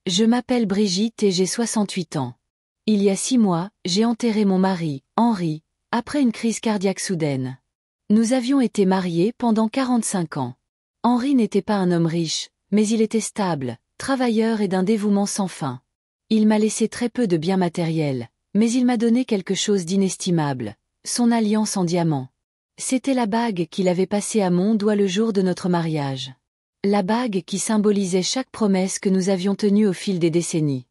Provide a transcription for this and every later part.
Je m'appelle Brigitte et j'ai 68 ans. Il y a 6 mois, j'ai enterré mon mari, Henri, après une crise cardiaque soudaine. Nous avions été mariés pendant 45 ans. Henri n'était pas un homme riche, mais il était stable, travailleur et d'un dévouement sans fin. Il m'a laissé très peu de biens matériels, mais il m'a donné quelque chose d'inestimable, son alliance en diamant. C'était la bague qu'il avait passée à mon doigt le jour de notre mariage. La bague qui symbolisait chaque promesse que nous avions tenue au fil des décennies.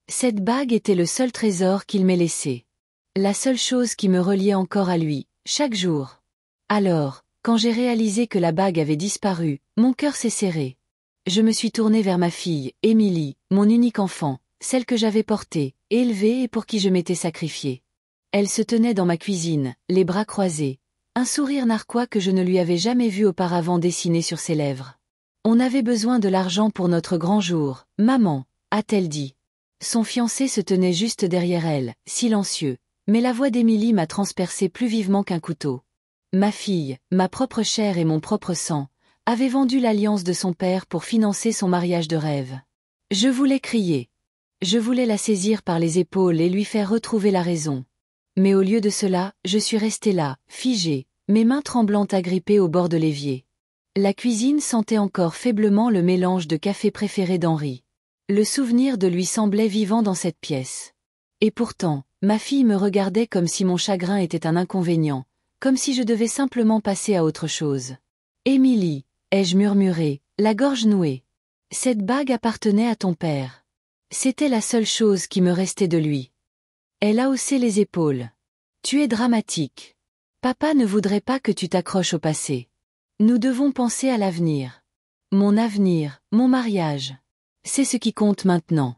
Cette bague était le seul trésor qu'il m'ait laissé. La seule chose qui me reliait encore à lui, chaque jour. Alors, quand j'ai réalisé que la bague avait disparu, mon cœur s'est serré. Je me suis tournée vers ma fille, Émilie, mon unique enfant, celle que j'avais portée, élevée et pour qui je m'étais sacrifiée. Elle se tenait dans ma cuisine, les bras croisés, un sourire narquois que je ne lui avais jamais vu auparavant dessiné sur ses lèvres. On avait besoin de l'argent pour notre grand jour, maman, a-t-elle dit. Son fiancé se tenait juste derrière elle, silencieux, mais la voix d'Émilie m'a transpercé plus vivement qu'un couteau. Ma fille, ma propre chair et mon propre sang, avait vendu l'alliance de son père pour financer son mariage de rêve. Je voulais crier. Je voulais la saisir par les épaules et lui faire retrouver la raison. Mais au lieu de cela, je suis restée là, figée, mes mains tremblantes agrippées au bord de l'évier. La cuisine sentait encore faiblement le mélange de café préféré d'Henri. Le souvenir de lui semblait vivant dans cette pièce. Et pourtant, ma fille me regardait comme si mon chagrin était un inconvénient, comme si je devais simplement passer à autre chose. « Émilie » ai-je murmuré, la gorge nouée. « Cette bague appartenait à ton père. C'était la seule chose qui me restait de lui. » Elle a haussé les épaules. « Tu es dramatique. Papa ne voudrait pas que tu t'accroches au passé. Nous devons penser à l'avenir. Mon avenir, mon mariage. C'est ce qui compte maintenant. »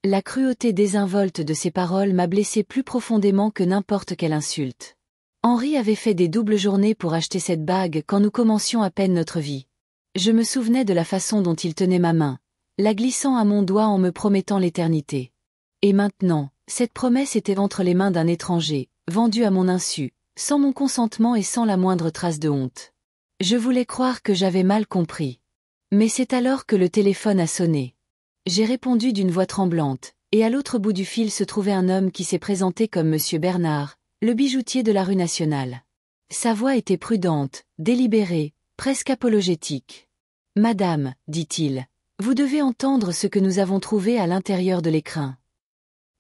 La cruauté désinvolte de ces paroles m'a blessé plus profondément que n'importe quelle insulte. Henri avait fait des doubles journées pour acheter cette bague quand nous commencions à peine notre vie. Je me souvenais de la façon dont il tenait ma main, la glissant à mon doigt en me promettant l'éternité. Et maintenant, cette promesse était entre les mains d'un étranger, vendu à mon insu, sans mon consentement et sans la moindre trace de honte. Je voulais croire que j'avais mal compris. Mais c'est alors que le téléphone a sonné. J'ai répondu d'une voix tremblante, et à l'autre bout du fil se trouvait un homme qui s'est présenté comme Monsieur Bernard, le bijoutier de la rue Nationale. Sa voix était prudente, délibérée, presque apologétique. « Madame, dit-il, vous devez entendre ce que nous avons trouvé à l'intérieur de l'écrin. »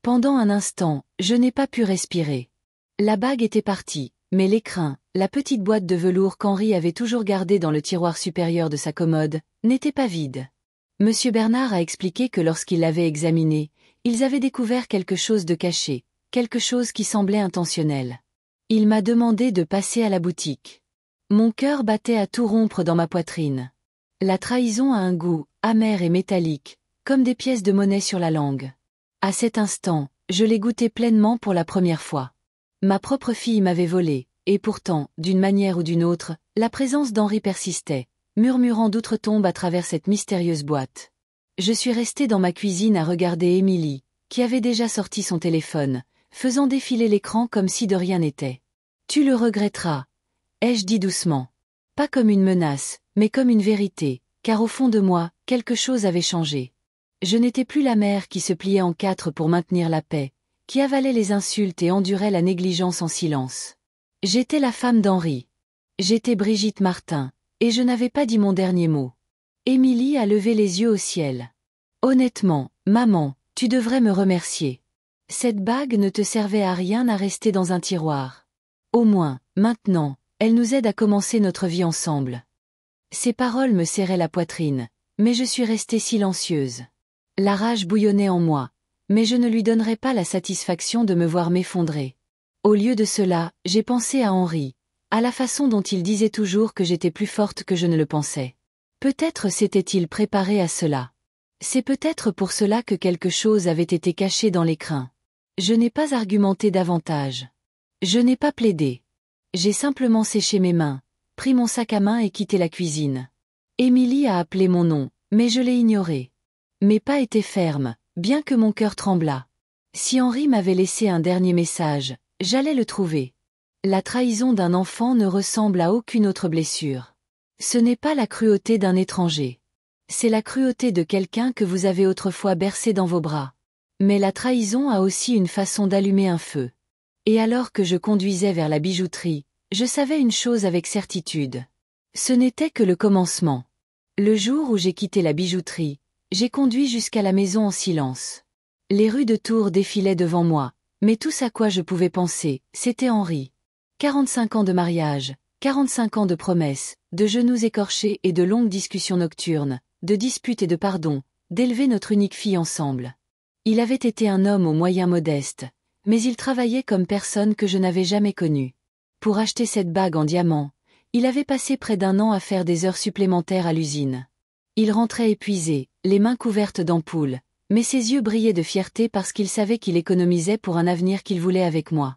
Pendant un instant, je n'ai pas pu respirer. La bague était partie, mais l'écrin, la petite boîte de velours qu'Henri avait toujours gardée dans le tiroir supérieur de sa commode, n'était pas vide. Monsieur Bernard a expliqué que lorsqu'ils l'avaient examiné, ils avaient découvert quelque chose de caché, quelque chose qui semblait intentionnel. Il m'a demandé de passer à la boutique. Mon cœur battait à tout rompre dans ma poitrine. La trahison a un goût, amer et métallique, comme des pièces de monnaie sur la langue. À cet instant, je l'ai goûté pleinement pour la première fois. Ma propre fille m'avait volé, et pourtant, d'une manière ou d'une autre, la présence d'Henri persistait, murmurant d'outre-tombe à travers cette mystérieuse boîte. Je suis restée dans ma cuisine à regarder Émilie, qui avait déjà sorti son téléphone, faisant défiler l'écran comme si de rien n'était. « Tu le regretteras », ai-je dit doucement. Pas comme une menace, mais comme une vérité, car au fond de moi, quelque chose avait changé. Je n'étais plus la mère qui se pliait en quatre pour maintenir la paix, qui avalait les insultes et endurait la négligence en silence. J'étais la femme d'Henri. J'étais Brigitte Martin, et je n'avais pas dit mon dernier mot. Émilie a levé les yeux au ciel. « Honnêtement, maman, tu devrais me remercier. Cette bague ne te servait à rien à rester dans un tiroir. Au moins, maintenant, elle nous aide à commencer notre vie ensemble. » Ces paroles me serraient la poitrine, mais je suis restée silencieuse. La rage bouillonnait en moi, mais je ne lui donnerais pas la satisfaction de me voir m'effondrer. Au lieu de cela, j'ai pensé à Henri, à la façon dont il disait toujours que j'étais plus forte que je ne le pensais. Peut-être s'était-il préparé à cela. C'est peut-être pour cela que quelque chose avait été caché dans l'écrin. Je n'ai pas argumenté davantage. Je n'ai pas plaidé. J'ai simplement séché mes mains, pris mon sac à main et quitté la cuisine. Émilie a appelé mon nom, mais je l'ai ignoré. Mes pas étaient fermes, bien que mon cœur tremblât. Si Henri m'avait laissé un dernier message, j'allais le trouver. La trahison d'un enfant ne ressemble à aucune autre blessure. Ce n'est pas la cruauté d'un étranger. C'est la cruauté de quelqu'un que vous avez autrefois bercé dans vos bras. Mais la trahison a aussi une façon d'allumer un feu. Et alors que je conduisais vers la bijouterie, je savais une chose avec certitude. Ce n'était que le commencement. Le jour où j'ai quitté la bijouterie, j'ai conduit jusqu'à la maison en silence. Les rues de Tours défilaient devant moi, mais tout à quoi je pouvais penser, c'était Henri. 45 ans de mariage, 45 ans de promesses, de genoux écorchés et de longues discussions nocturnes, de disputes et de pardons, d'élever notre unique fille ensemble. Il avait été un homme aux moyens modestes, mais il travaillait comme personne que je n'avais jamais connu. Pour acheter cette bague en diamant, il avait passé près d'1 an à faire des heures supplémentaires à l'usine. Il rentrait épuisé, les mains couvertes d'ampoules, mais ses yeux brillaient de fierté parce qu'il savait qu'il économisait pour un avenir qu'il voulait avec moi.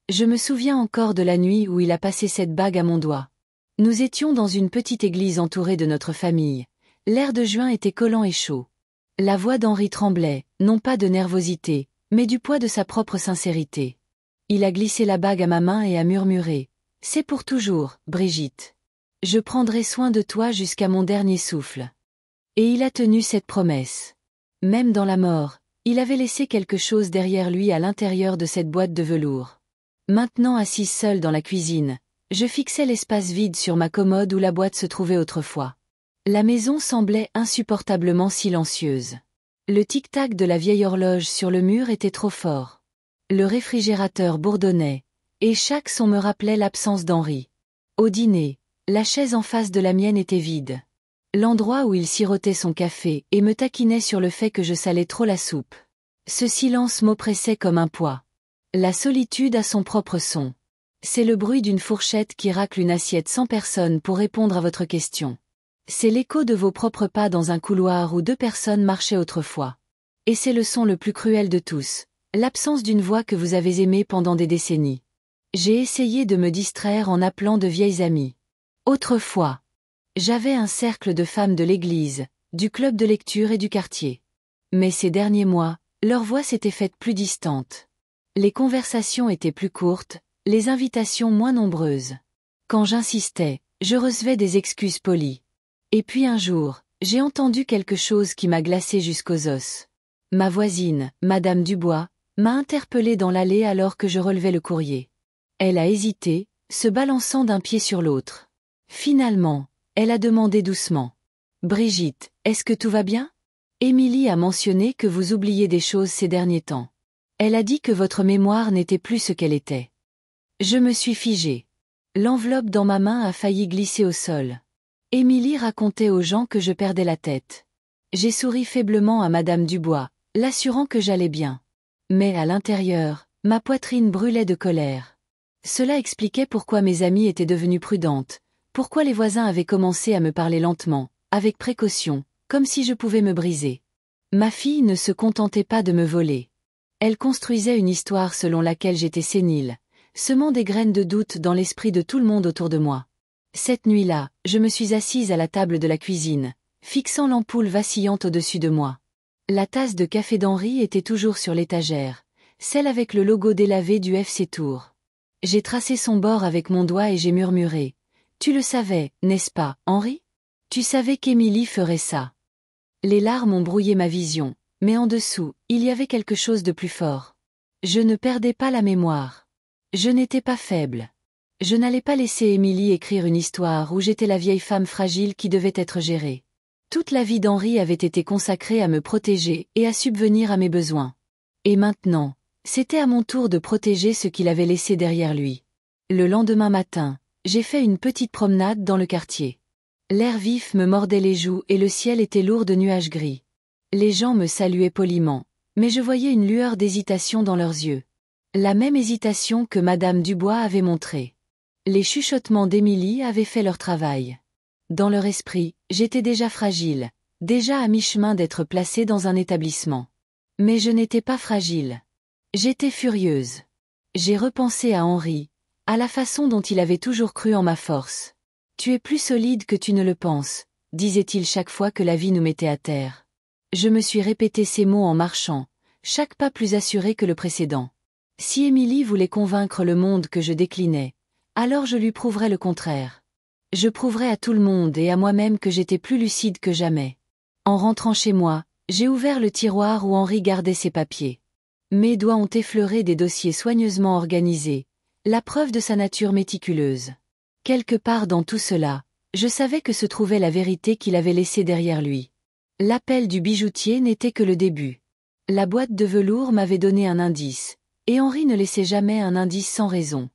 Je me souviens encore de la nuit où il a passé cette bague à mon doigt. Nous étions dans une petite église entourée de notre famille. L'air de juin était collant et chaud. La voix d'Henri tremblait, non pas de nervosité, mais du poids de sa propre sincérité. Il a glissé la bague à ma main et a murmuré « C'est pour toujours, Brigitte. Je prendrai soin de toi jusqu'à mon dernier souffle. » Et il a tenu cette promesse. Même dans la mort, il avait laissé quelque chose derrière lui à l'intérieur de cette boîte de velours. Maintenant assise seule dans la cuisine, je fixais l'espace vide sur ma commode où la boîte se trouvait autrefois. La maison semblait insupportablement silencieuse. Le tic-tac de la vieille horloge sur le mur était trop fort. Le réfrigérateur bourdonnait, et chaque son me rappelait l'absence d'Henri. Au dîner, la chaise en face de la mienne était vide. L'endroit où il sirotait son café et me taquinait sur le fait que je salais trop la soupe. Ce silence m'oppressait comme un poids. La solitude a son propre son. C'est le bruit d'une fourchette qui racle une assiette sans personne pour répondre à votre question. C'est l'écho de vos propres pas dans un couloir où 2 personnes marchaient autrefois. Et c'est le son le plus cruel de tous, l'absence d'une voix que vous avez aimée pendant des décennies. J'ai essayé de me distraire en appelant de vieilles amies. Autrefois, j'avais un cercle de femmes de l'église, du club de lecture et du quartier. Mais ces derniers mois, leurs voix s'étaient faites plus distantes. Les conversations étaient plus courtes, les invitations moins nombreuses. Quand j'insistais, je recevais des excuses polies. Et puis un jour, j'ai entendu quelque chose qui m'a glacé jusqu'aux os. Ma voisine, Madame Dubois, m'a interpellée dans l'allée alors que je relevais le courrier. Elle a hésité, se balançant d'un pied sur l'autre. Finalement, elle a demandé doucement. « Brigitte, est-ce que tout va bien ? Émilie a mentionné que vous oubliez des choses ces derniers temps. Elle a dit que votre mémoire n'était plus ce qu'elle était. » Je me suis figée. L'enveloppe dans ma main a failli glisser au sol. Émilie racontait aux gens que je perdais la tête. J'ai souri faiblement à Madame Dubois, l'assurant que j'allais bien. Mais à l'intérieur, ma poitrine brûlait de colère. Cela expliquait pourquoi mes amies étaient devenues prudentes, pourquoi les voisins avaient commencé à me parler lentement, avec précaution, comme si je pouvais me briser. Ma fille ne se contentait pas de me voler. Elle construisait une histoire selon laquelle j'étais sénile, semant des graines de doute dans l'esprit de tout le monde autour de moi. Cette nuit-là, je me suis assise à la table de la cuisine, fixant l'ampoule vacillante au-dessus de moi. La tasse de café d'Henri était toujours sur l'étagère, celle avec le logo délavé du FC Tours. J'ai tracé son bord avec mon doigt et j'ai murmuré. « Tu le savais, n'est-ce pas, Henri ? Tu savais qu'Émilie ferait ça. » Les larmes ont brouillé ma vision, mais en dessous, il y avait quelque chose de plus fort. Je ne perdais pas la mémoire. Je n'étais pas faible. Je n'allais pas laisser Émilie écrire une histoire où j'étais la vieille femme fragile qui devait être gérée. Toute la vie d'Henri avait été consacrée à me protéger et à subvenir à mes besoins. Et maintenant, c'était à mon tour de protéger ce qu'il avait laissé derrière lui. Le lendemain matin, j'ai fait une petite promenade dans le quartier. L'air vif me mordait les joues et le ciel était lourd de nuages gris. Les gens me saluaient poliment, mais je voyais une lueur d'hésitation dans leurs yeux. La même hésitation que Madame Dubois avait montrée. Les chuchotements d'Émilie avaient fait leur travail. Dans leur esprit, j'étais déjà fragile, déjà à mi-chemin d'être placée dans un établissement. Mais je n'étais pas fragile. J'étais furieuse. J'ai repensé à Henri, à la façon dont il avait toujours cru en ma force. « Tu es plus solide que tu ne le penses », disait-il chaque fois que la vie nous mettait à terre. Je me suis répété ces mots en marchant, chaque pas plus assuré que le précédent. Si Émilie voulait convaincre le monde que je déclinais, alors je lui prouverais le contraire. Je prouverais à tout le monde et à moi-même que j'étais plus lucide que jamais. En rentrant chez moi, j'ai ouvert le tiroir où Henri gardait ses papiers. Mes doigts ont effleuré des dossiers soigneusement organisés, la preuve de sa nature méticuleuse. Quelque part dans tout cela, je savais que se trouvait la vérité qu'il avait laissée derrière lui. L'appel du bijoutier n'était que le début. La boîte de velours m'avait donné un indice, et Henri ne laissait jamais un indice sans raison.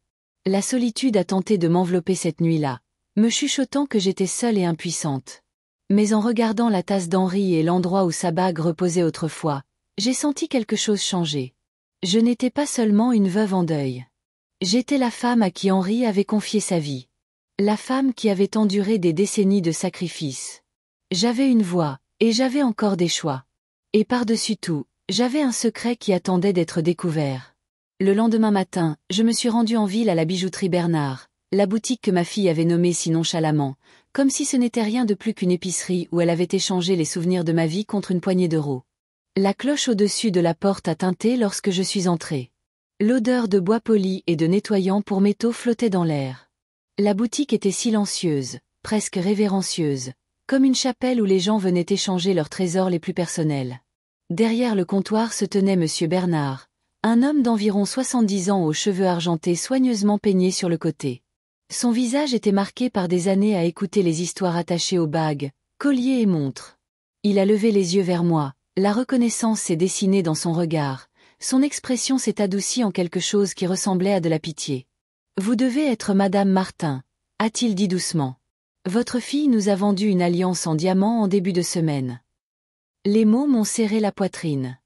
La solitude a tenté de m'envelopper cette nuit-là, me chuchotant que j'étais seule et impuissante. Mais en regardant la tasse d'Henri et l'endroit où sa bague reposait autrefois, j'ai senti quelque chose changer. Je n'étais pas seulement une veuve en deuil. J'étais la femme à qui Henri avait confié sa vie. La femme qui avait enduré des décennies de sacrifices. J'avais une voix, et j'avais encore des choix. Et par-dessus tout, j'avais un secret qui attendait d'être découvert. Le lendemain matin, je me suis rendue en ville à la bijouterie Bernard, la boutique que ma fille avait nommée si nonchalamment, comme si ce n'était rien de plus qu'une épicerie où elle avait échangé les souvenirs de ma vie contre une poignée d'euros. La cloche au-dessus de la porte a tinté lorsque je suis entrée. L'odeur de bois poli et de nettoyant pour métaux flottait dans l'air. La boutique était silencieuse, presque révérencieuse, comme une chapelle où les gens venaient échanger leurs trésors les plus personnels. Derrière le comptoir se tenait Monsieur Bernard, un homme d'environ 70 ans aux cheveux argentés soigneusement peignés sur le côté. Son visage était marqué par des années à écouter les histoires attachées aux bagues, colliers et montres. Il a levé les yeux vers moi, la reconnaissance s'est dessinée dans son regard, son expression s'est adoucie en quelque chose qui ressemblait à de la pitié. « Vous devez être Madame Martin », a-t-il dit doucement. « Votre fille nous a vendu une alliance en diamant en début de semaine. » Les mots m'ont serré la poitrine.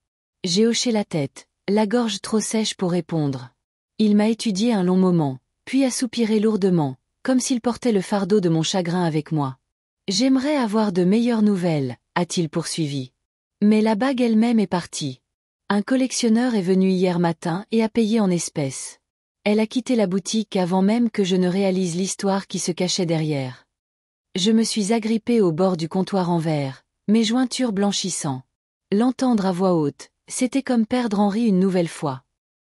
J'ai hoché la tête, la gorge trop sèche pour répondre. Il m'a étudié un long moment, puis a soupiré lourdement, comme s'il portait le fardeau de mon chagrin avec moi. « J'aimerais avoir de meilleures nouvelles, a-t-il poursuivi. Mais la bague elle-même est partie. Un collectionneur est venu hier matin et a payé en espèces. Elle a quitté la boutique avant même que je ne réalise l'histoire qui se cachait derrière. Je me suis agrippée au bord du comptoir en verre, mes jointures blanchissant. L'entendre à voix haute, c'était comme perdre Henri une nouvelle fois.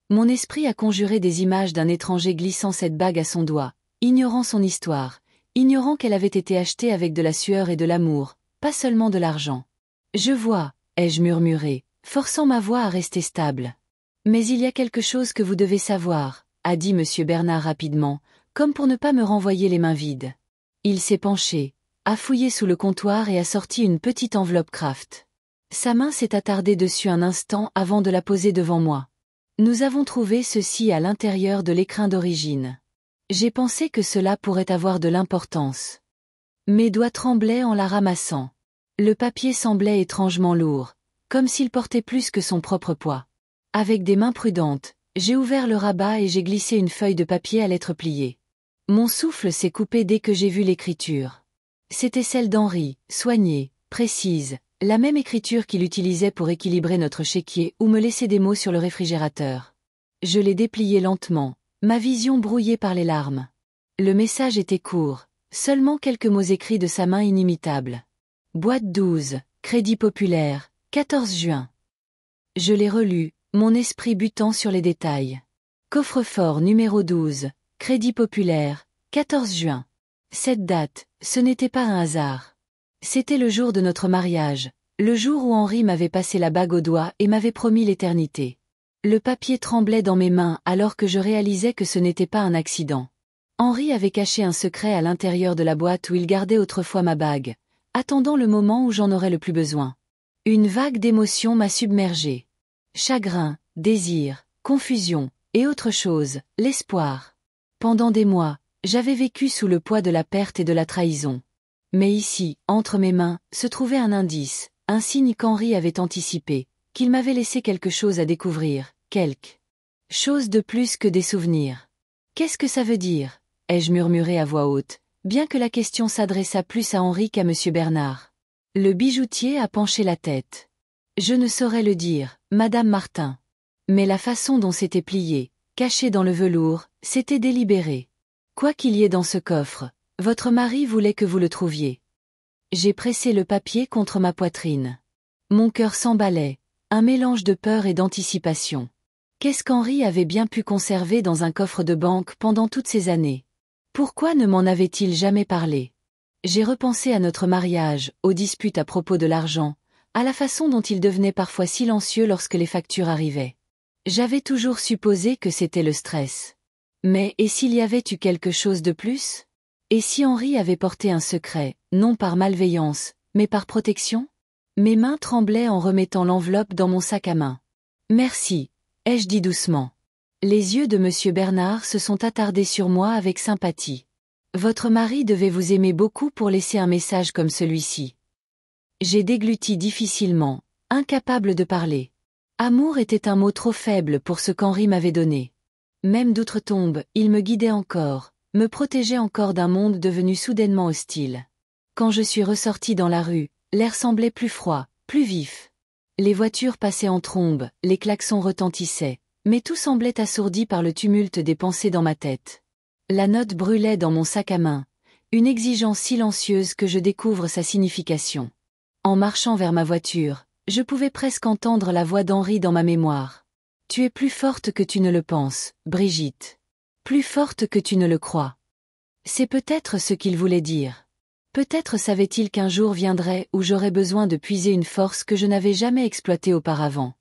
Mon esprit a conjuré des images d'un étranger glissant cette bague à son doigt, ignorant son histoire, ignorant qu'elle avait été achetée avec de la sueur et de l'amour, pas seulement de l'argent. « Je vois », ai-je murmuré, forçant ma voix à rester stable. « Mais il y a quelque chose que vous devez savoir », a dit Monsieur Bernard rapidement, comme pour ne pas me renvoyer les mains vides. Il s'est penché, a fouillé sous le comptoir et a sorti une petite enveloppe Kraft. Sa main s'est attardée dessus un instant avant de la poser devant moi. Nous avons trouvé ceci à l'intérieur de l'écrin d'origine. J'ai pensé que cela pourrait avoir de l'importance. Mes doigts tremblaient en la ramassant. Le papier semblait étrangement lourd, comme s'il portait plus que son propre poids. Avec des mains prudentes, j'ai ouvert le rabat et j'ai glissé une feuille de papier à lettres pliées. Mon souffle s'est coupé dès que j'ai vu l'écriture. C'était celle d'Henri, soignée, précise, la même écriture qu'il utilisait pour équilibrer notre chéquier ou me laisser des mots sur le réfrigérateur. Je l'ai déplié lentement, ma vision brouillée par les larmes. Le message était court, seulement quelques mots écrits de sa main inimitable. Boîte 12, Crédit Populaire, 14 juin. Je l'ai relu, mon esprit butant sur les détails. Coffre-fort numéro 12, Crédit Populaire, 14 juin. Cette date, ce n'était pas un hasard. C'était le jour de notre mariage, le jour où Henri m'avait passé la bague au doigt et m'avait promis l'éternité. Le papier tremblait dans mes mains alors que je réalisais que ce n'était pas un accident. Henri avait caché un secret à l'intérieur de la boîte où il gardait autrefois ma bague, attendant le moment où j'en aurais le plus besoin. Une vague d'émotions m'a submergée. Chagrin, désir, confusion, et autre chose, l'espoir. Pendant des mois, j'avais vécu sous le poids de la perte et de la trahison. Mais ici, entre mes mains, se trouvait un indice, un signe qu'Henri avait anticipé, qu'il m'avait laissé quelque chose à découvrir, quelque chose de plus que des souvenirs. Qu'est-ce que ça veut dire ? Ai-je murmuré à voix haute, bien que la question s'adressât plus à Henri qu'à Monsieur Bernard. Le bijoutier a penché la tête. Je ne saurais le dire, Madame Martin. Mais la façon dont c'était plié, caché dans le velours, c'était délibéré. Quoi qu'il y ait dans ce coffre, votre mari voulait que vous le trouviez. J'ai pressé le papier contre ma poitrine. Mon cœur s'emballait, un mélange de peur et d'anticipation. Qu'est-ce qu'Henri avait bien pu conserver dans un coffre de banque pendant toutes ces années ? Pourquoi ne m'en avait-il jamais parlé ? J'ai repensé à notre mariage, aux disputes à propos de l'argent, à la façon dont il devenait parfois silencieux lorsque les factures arrivaient. J'avais toujours supposé que c'était le stress. Mais et s'il y avait eu quelque chose de plus? Et si Henri avait porté un secret, non par malveillance, mais par protection? Mes mains tremblaient en remettant l'enveloppe dans mon sac à main. Merci, ai-je dit doucement. Les yeux de Monsieur Bernard se sont attardés sur moi avec sympathie. Votre mari devait vous aimer beaucoup pour laisser un message comme celui-ci. J'ai dégluti difficilement, incapable de parler. Amour était un mot trop faible pour ce qu'Henri m'avait donné. Même d'outre-tombe, il me guidait encore, me protégeait encore d'un monde devenu soudainement hostile. Quand je suis ressortie dans la rue, l'air semblait plus froid, plus vif. Les voitures passaient en trombe, les klaxons retentissaient, mais tout semblait assourdi par le tumulte des pensées dans ma tête. La note brûlait dans mon sac à main, une exigence silencieuse que je découvre sa signification. En marchant vers ma voiture, je pouvais presque entendre la voix d'Henri dans ma mémoire. Tu es plus forte que tu ne le penses, Brigitte. Plus forte que tu ne le crois. C'est peut-être ce qu'il voulait dire. Peut-être savait-il qu'un jour viendrait où j'aurais besoin de puiser une force que je n'avais jamais exploitée auparavant.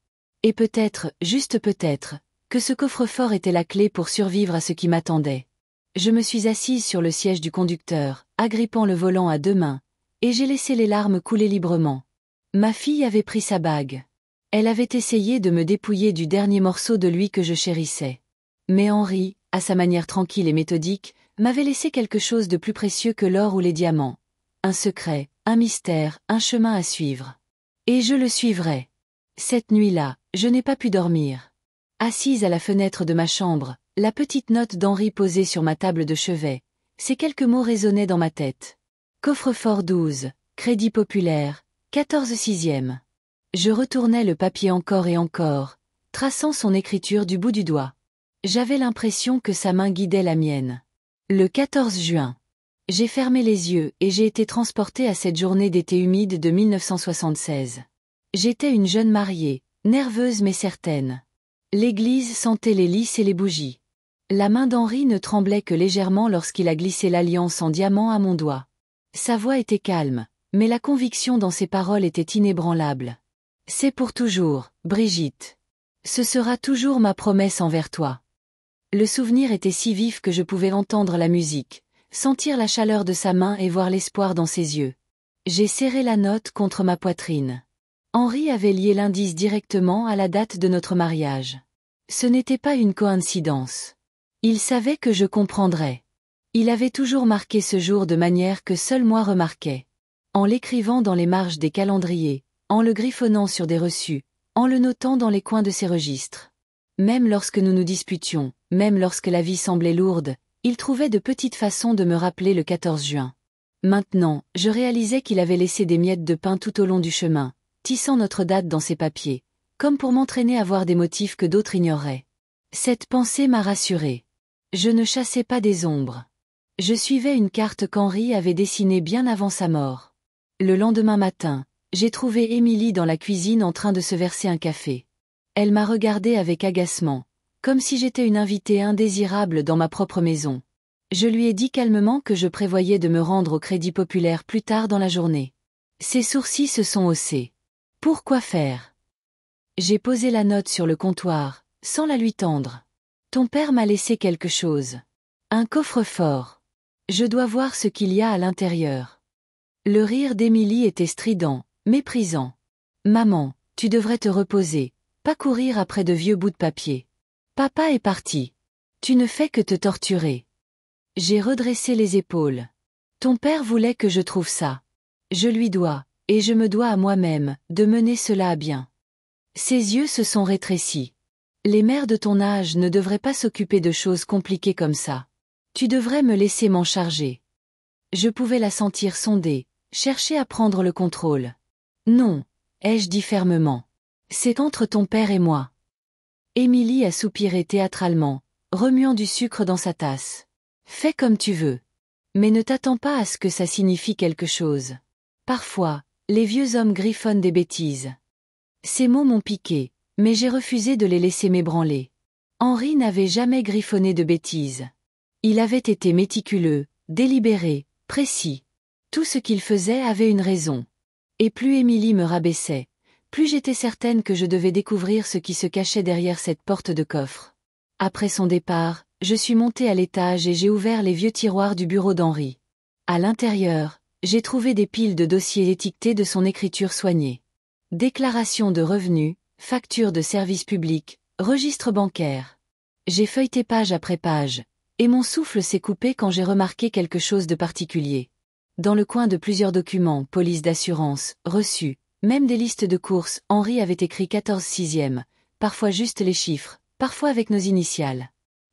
Et peut-être, juste peut-être, que ce coffre-fort était la clé pour survivre à ce qui m'attendait. Je me suis assise sur le siège du conducteur, agrippant le volant à deux mains, et j'ai laissé les larmes couler librement. Ma fille avait pris sa bague. Elle avait essayé de me dépouiller du dernier morceau de lui que je chérissais. Mais Henri, à sa manière tranquille et méthodique, m'avait laissé quelque chose de plus précieux que l'or ou les diamants. Un secret, un mystère, un chemin à suivre. Et je le suivrai. Cette nuit-là, je n'ai pas pu dormir. Assise à la fenêtre de ma chambre, la petite note d'Henri posée sur ma table de chevet, ces quelques mots résonnaient dans ma tête. Coffre-fort 12, Crédit Populaire, 14 6e. Je retournais le papier encore et encore, traçant son écriture du bout du doigt. J'avais l'impression que sa main guidait la mienne. Le 14 juin. J'ai fermé les yeux et j'ai été transportée à cette journée d'été humide de 1976. J'étais une jeune mariée, nerveuse mais certaine. L'église sentait les lys et les bougies. La main d'Henri ne tremblait que légèrement lorsqu'il a glissé l'alliance en diamant à mon doigt. Sa voix était calme, mais la conviction dans ses paroles était inébranlable. C'est pour toujours, Brigitte. Ce sera toujours ma promesse envers toi. Le souvenir était si vif que je pouvais entendre la musique, sentir la chaleur de sa main et voir l'espoir dans ses yeux. J'ai serré la note contre ma poitrine. Henri avait lié l'indice directement à la date de notre mariage. Ce n'était pas une coïncidence. Il savait que je comprendrais. Il avait toujours marqué ce jour de manière que seul moi remarquais. En l'écrivant dans les marges des calendriers, en le griffonnant sur des reçus, en le notant dans les coins de ses registres. Même lorsque nous nous disputions, même lorsque la vie semblait lourde, il trouvait de petites façons de me rappeler le 14 juin. Maintenant, je réalisais qu'il avait laissé des miettes de pain tout au long du chemin, tissant notre date dans ses papiers, comme pour m'entraîner à voir des motifs que d'autres ignoreraient. Cette pensée m'a rassurée. Je ne chassais pas des ombres. Je suivais une carte qu'Henri avait dessinée bien avant sa mort. Le lendemain matin, j'ai trouvé Émilie dans la cuisine en train de se verser un café. Elle m'a regardé avec agacement, comme si j'étais une invitée indésirable dans ma propre maison. Je lui ai dit calmement que je prévoyais de me rendre au Crédit Populaire plus tard dans la journée. Ses sourcils se sont haussés. Pourquoi faire? J'ai posé la note sur le comptoir, sans la lui tendre. Ton père m'a laissé quelque chose. Un coffre-fort. Je dois voir ce qu'il y a à l'intérieur. Le rire d'Émilie était strident, méprisant. Maman, tu devrais te reposer, pas courir après de vieux bouts de papier. Papa est parti. Tu ne fais que te torturer. J'ai redressé les épaules. Ton père voulait que je trouve ça. Je lui dois, et je me dois à moi-même, de mener cela à bien. Ses yeux se sont rétrécis. Les mères de ton âge ne devraient pas s'occuper de choses compliquées comme ça. Tu devrais me laisser m'en charger. Je pouvais la sentir sonder, chercher à prendre le contrôle. Non, ai-je dit fermement. C'est entre ton père et moi. Émilie a soupiré théâtralement, remuant du sucre dans sa tasse. Fais comme tu veux. Mais ne t'attends pas à ce que ça signifie quelque chose. Parfois, les vieux hommes griffonnent des bêtises. Ces mots m'ont piqué, mais j'ai refusé de les laisser m'ébranler. Henri n'avait jamais griffonné de bêtises. Il avait été méticuleux, délibéré, précis. Tout ce qu'il faisait avait une raison. Et plus Émilie me rabaissait, plus j'étais certaine que je devais découvrir ce qui se cachait derrière cette porte de coffre. Après son départ, je suis montée à l'étage et j'ai ouvert les vieux tiroirs du bureau d'Henri. À l'intérieur, j'ai trouvé des piles de dossiers étiquetés de son écriture soignée. Déclaration de revenus, factures de services publics, registre bancaire. J'ai feuilleté page après page, et mon souffle s'est coupé quand j'ai remarqué quelque chose de particulier. Dans le coin de plusieurs documents, police d'assurance, reçus, même des listes de courses, Henri avait écrit 14 sixième, parfois juste les chiffres, parfois avec nos initiales.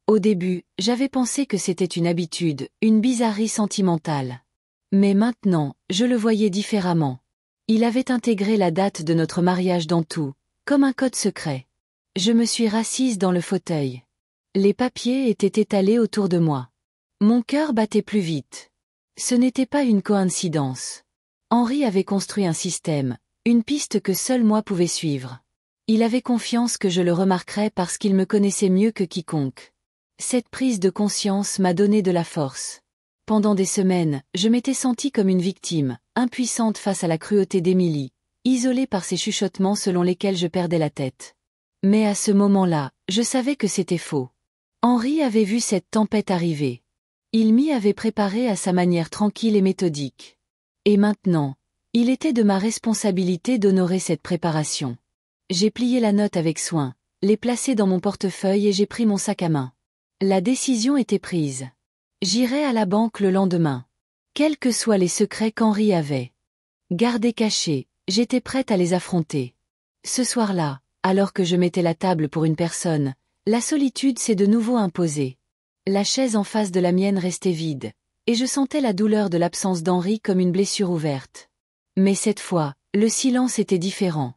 Au début, j'avais pensé que c'était une habitude, une bizarrerie sentimentale. Mais maintenant, je le voyais différemment. Il avait intégré la date de notre mariage dans tout, comme un code secret. Je me suis rassise dans le fauteuil. Les papiers étaient étalés autour de moi. Mon cœur battait plus vite. Ce n'était pas une coïncidence. Henri avait construit un système, une piste que seul moi pouvais suivre. Il avait confiance que je le remarquerais parce qu'il me connaissait mieux que quiconque. Cette prise de conscience m'a donné de la force. Pendant des semaines, je m'étais sentie comme une victime, impuissante face à la cruauté d'Émilie, isolée par ses chuchotements selon lesquels je perdais la tête. Mais à ce moment-là, je savais que c'était faux. Henri avait vu cette tempête arriver. Il m'y avait préparé à sa manière tranquille et méthodique. Et maintenant, il était de ma responsabilité d'honorer cette préparation. J'ai plié la note avec soin, l'ai placée dans mon portefeuille et j'ai pris mon sac à main. La décision était prise. J'irai à la banque le lendemain. Quels que soient les secrets qu'Henri avait gardés cachés, j'étais prête à les affronter. Ce soir-là, alors que je mettais la table pour une personne, la solitude s'est de nouveau imposée. La chaise en face de la mienne restait vide, et je sentais la douleur de l'absence d'Henri comme une blessure ouverte. Mais cette fois, le silence était différent.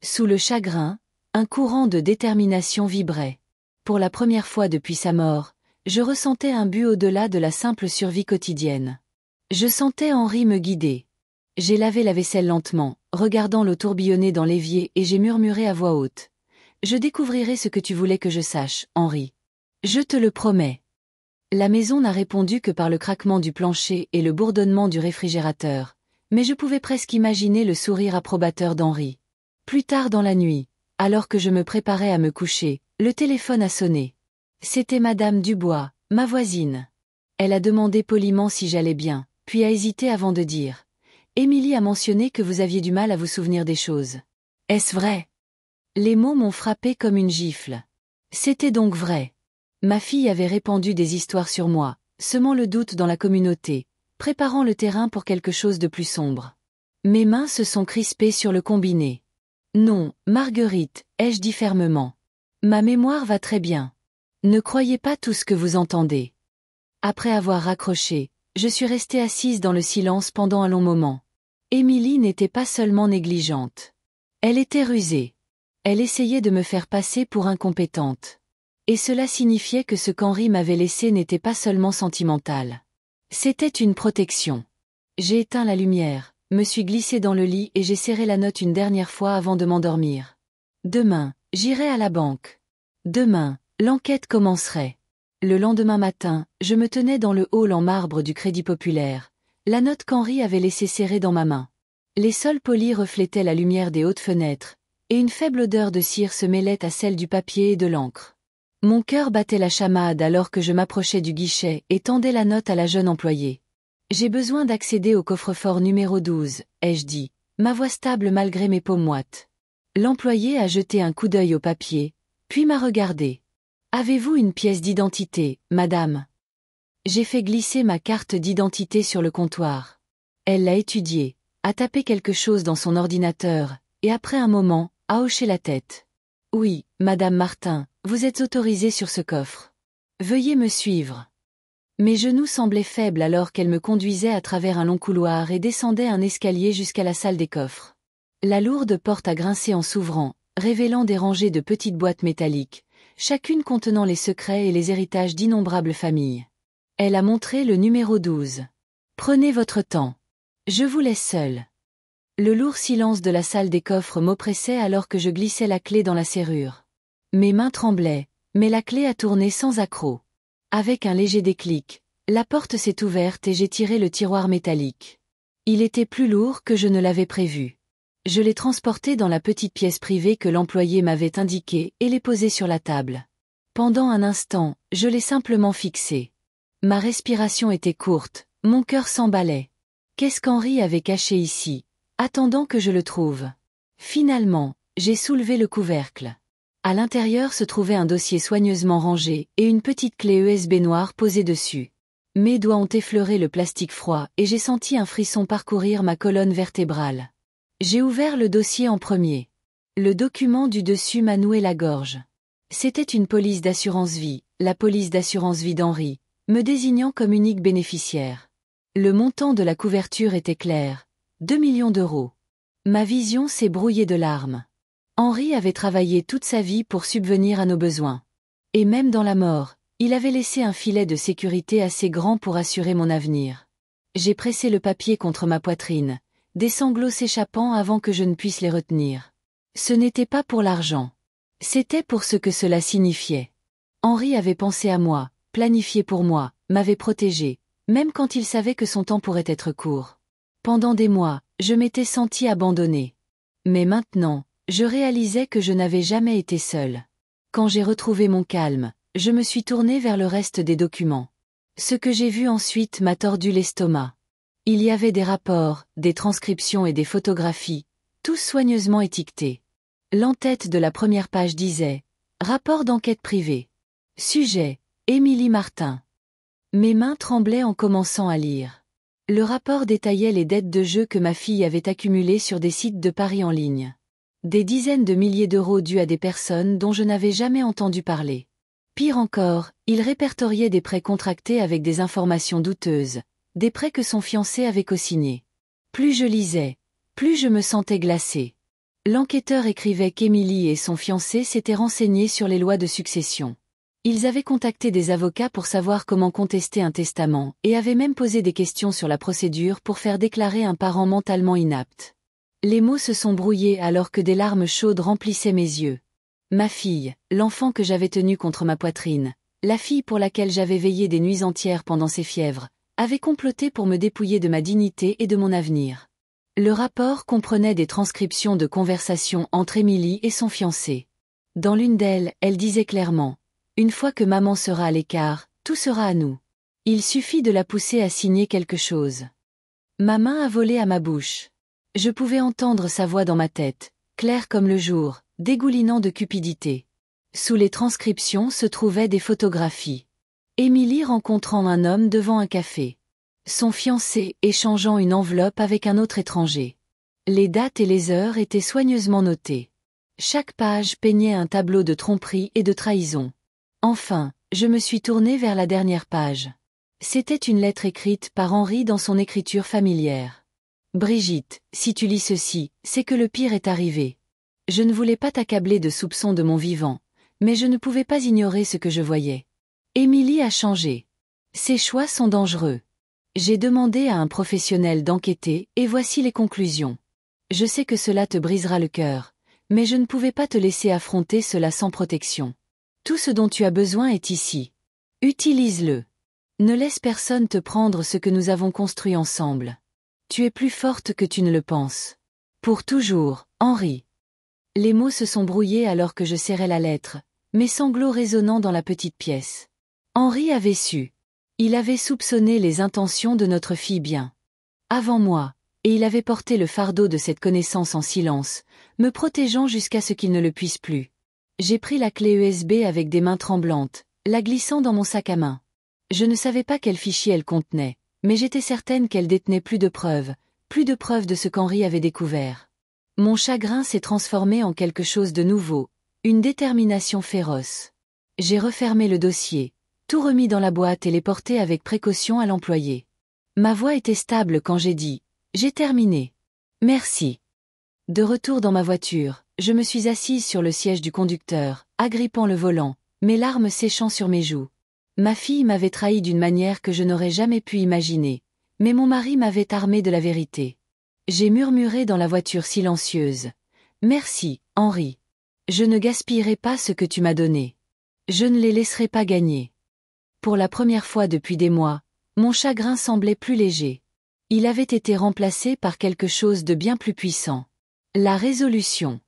Sous le chagrin, un courant de détermination vibrait. Pour la première fois depuis sa mort, je ressentais un but au-delà de la simple survie quotidienne. Je sentais Henri me guider. J'ai lavé la vaisselle lentement, regardant l'eau tourbillonner dans l'évier et j'ai murmuré à voix haute. Je découvrirai ce que tu voulais que je sache, Henri. Je te le promets. La maison n'a répondu que par le craquement du plancher et le bourdonnement du réfrigérateur, mais je pouvais presque imaginer le sourire approbateur d'Henri. Plus tard dans la nuit, alors que je me préparais à me coucher, le téléphone a sonné. C'était Madame Dubois, ma voisine. Elle a demandé poliment si j'allais bien, puis a hésité avant de dire. Émilie a mentionné que vous aviez du mal à vous souvenir des choses. Est-ce vrai? Les mots m'ont frappé comme une gifle. C'était donc vrai. Ma fille avait répandu des histoires sur moi, semant le doute dans la communauté, préparant le terrain pour quelque chose de plus sombre. Mes mains se sont crispées sur le combiné. Non, Marguerite, ai-je dit fermement. Ma mémoire va très bien. Ne croyez pas tout ce que vous entendez. Après avoir raccroché, je suis restée assise dans le silence pendant un long moment. Émilie n'était pas seulement négligente. Elle était rusée. Elle essayait de me faire passer pour incompétente. Et cela signifiait que ce qu'Henri m'avait laissé n'était pas seulement sentimental. C'était une protection. J'ai éteint la lumière, me suis glissée dans le lit et j'ai serré la note une dernière fois avant de m'endormir. Demain, j'irai à la banque. Demain, l'enquête commencerait. Le lendemain matin, je me tenais dans le hall en marbre du Crédit Populaire, la note qu'Henri avait laissée serrée dans ma main. Les sols polis reflétaient la lumière des hautes fenêtres, et une faible odeur de cire se mêlait à celle du papier et de l'encre. Mon cœur battait la chamade alors que je m'approchais du guichet et tendais la note à la jeune employée. J'ai besoin d'accéder au coffre-fort numéro 12, ai-je dit, ma voix stable malgré mes peaux moites. L'employée a jeté un coup d'œil au papier, puis m'a regardé. Avez-vous une pièce d'identité, madame? J'ai fait glisser ma carte d'identité sur le comptoir. Elle l'a étudiée, a tapé quelque chose dans son ordinateur, et après un moment, a hoché la tête. Oui, madame Martin, vous êtes autorisée sur ce coffre. Veuillez me suivre. Mes genoux semblaient faibles alors qu'elle me conduisait à travers un long couloir et descendait un escalier jusqu'à la salle des coffres. La lourde porte a grincé en s'ouvrant, révélant des rangées de petites boîtes métalliques, chacune contenant les secrets et les héritages d'innombrables familles. Elle a montré le numéro 12. Prenez votre temps. Je vous laisse seule. Le lourd silence de la salle des coffres m'oppressait alors que je glissais la clé dans la serrure. Mes mains tremblaient, mais la clé a tourné sans accroc. Avec un léger déclic, la porte s'est ouverte et j'ai tiré le tiroir métallique. Il était plus lourd que je ne l'avais prévu. Je l'ai transporté dans la petite pièce privée que l'employé m'avait indiquée et l'ai posé sur la table. Pendant un instant, je l'ai simplement fixé. Ma respiration était courte, mon cœur s'emballait. Qu'est-ce qu'Henri avait caché ici, attendant que je le trouve? Finalement, j'ai soulevé le couvercle. À l'intérieur se trouvait un dossier soigneusement rangé et une petite clé USB noire posée dessus. Mes doigts ont effleuré le plastique froid et j'ai senti un frisson parcourir ma colonne vertébrale. J'ai ouvert le dossier en premier. Le document du dessus m'a noué la gorge. C'était une police d'assurance vie, la police d'assurance vie d'Henri, me désignant comme unique bénéficiaire. Le montant de la couverture était clair, 2 millions d'euros. Ma vision s'est brouillée de larmes. Henri avait travaillé toute sa vie pour subvenir à nos besoins. Et même dans la mort, il avait laissé un filet de sécurité assez grand pour assurer mon avenir. J'ai pressé le papier contre ma poitrine, des sanglots s'échappant avant que je ne puisse les retenir. Ce n'était pas pour l'argent. C'était pour ce que cela signifiait. Henri avait pensé à moi, planifié pour moi, m'avait protégé, même quand il savait que son temps pourrait être court. Pendant des mois, je m'étais senti abandonnée. Mais maintenant, je réalisais que je n'avais jamais été seule. Quand j'ai retrouvé mon calme, je me suis tournée vers le reste des documents. Ce que j'ai vu ensuite m'a tordu l'estomac. Il y avait des rapports, des transcriptions et des photographies, tous soigneusement étiquetés. L'en-tête de la première page disait « Rapport d'enquête privée ». Sujet « Émilie Martin ». Mes mains tremblaient en commençant à lire. Le rapport détaillait les dettes de jeu que ma fille avait accumulées sur des sites de paris en ligne. Des dizaines de milliers d'euros dus à des personnes dont je n'avais jamais entendu parler. Pire encore, il répertoriait des prêts contractés avec des informations douteuses, des prêts que son fiancé avait co-signés. Plus je lisais, plus je me sentais glacée. L'enquêteur écrivait qu'Émilie et son fiancé s'étaient renseignés sur les lois de succession. Ils avaient contacté des avocats pour savoir comment contester un testament et avaient même posé des questions sur la procédure pour faire déclarer un parent mentalement inapte. Les mots se sont brouillés alors que des larmes chaudes remplissaient mes yeux. Ma fille, l'enfant que j'avais tenu contre ma poitrine, la fille pour laquelle j'avais veillé des nuits entières pendant ses fièvres, avait comploté pour me dépouiller de ma dignité et de mon avenir. Le rapport comprenait des transcriptions de conversations entre Émilie et son fiancé. Dans l'une d'elles, elle disait clairement « Une fois que maman sera à l'écart, tout sera à nous. Il suffit de la pousser à signer quelque chose. » Ma main a volé à ma bouche. Je pouvais entendre sa voix dans ma tête, claire comme le jour, dégoulinant de cupidité. Sous les transcriptions se trouvaient des photographies. Émilie rencontrant un homme devant un café. Son fiancé échangeant une enveloppe avec un autre étranger. Les dates et les heures étaient soigneusement notées. Chaque page peignait un tableau de tromperie et de trahison. Enfin, je me suis tournée vers la dernière page. C'était une lettre écrite par Henri dans son écriture familière. « Brigitte, si tu lis ceci, c'est que le pire est arrivé. Je ne voulais pas t'accabler de soupçons de mon vivant, mais je ne pouvais pas ignorer ce que je voyais. Émilie a changé. Ses choix sont dangereux. J'ai demandé à un professionnel d'enquêter et voici les conclusions. Je sais que cela te brisera le cœur, mais je ne pouvais pas te laisser affronter cela sans protection. Tout ce dont tu as besoin est ici. Utilise-le. Ne laisse personne te prendre ce que nous avons construit ensemble. Tu es plus forte que tu ne le penses. Pour toujours, Henri. » Les mots se sont brouillés alors que je serrais la lettre, mes sanglots résonnant dans la petite pièce. Henri avait su. Il avait soupçonné les intentions de notre fille bien avant moi, et il avait porté le fardeau de cette connaissance en silence, me protégeant jusqu'à ce qu'il ne le puisse plus. J'ai pris la clé USB avec des mains tremblantes, la glissant dans mon sac à main. Je ne savais pas quel fichier elle contenait, mais j'étais certaine qu'elle détenait plus de preuves de ce qu'Henri avait découvert. Mon chagrin s'est transformé en quelque chose de nouveau, une détermination féroce. J'ai refermé le dossier, tout remis dans la boîte et les porté avec précaution à l'employé. Ma voix était stable quand j'ai dit « J'ai terminé. Merci ». De retour dans ma voiture, je me suis assise sur le siège du conducteur, agrippant le volant, mes larmes séchant sur mes joues. Ma fille m'avait trahi d'une manière que je n'aurais jamais pu imaginer, mais mon mari m'avait armée de la vérité. J'ai murmuré dans la voiture silencieuse « Merci, Henri. Je ne gaspillerai pas ce que tu m'as donné. Je ne les laisserai pas gagner. » Pour la première fois depuis des mois, mon chagrin semblait plus léger. Il avait été remplacé par quelque chose de bien plus puissant. La résolution.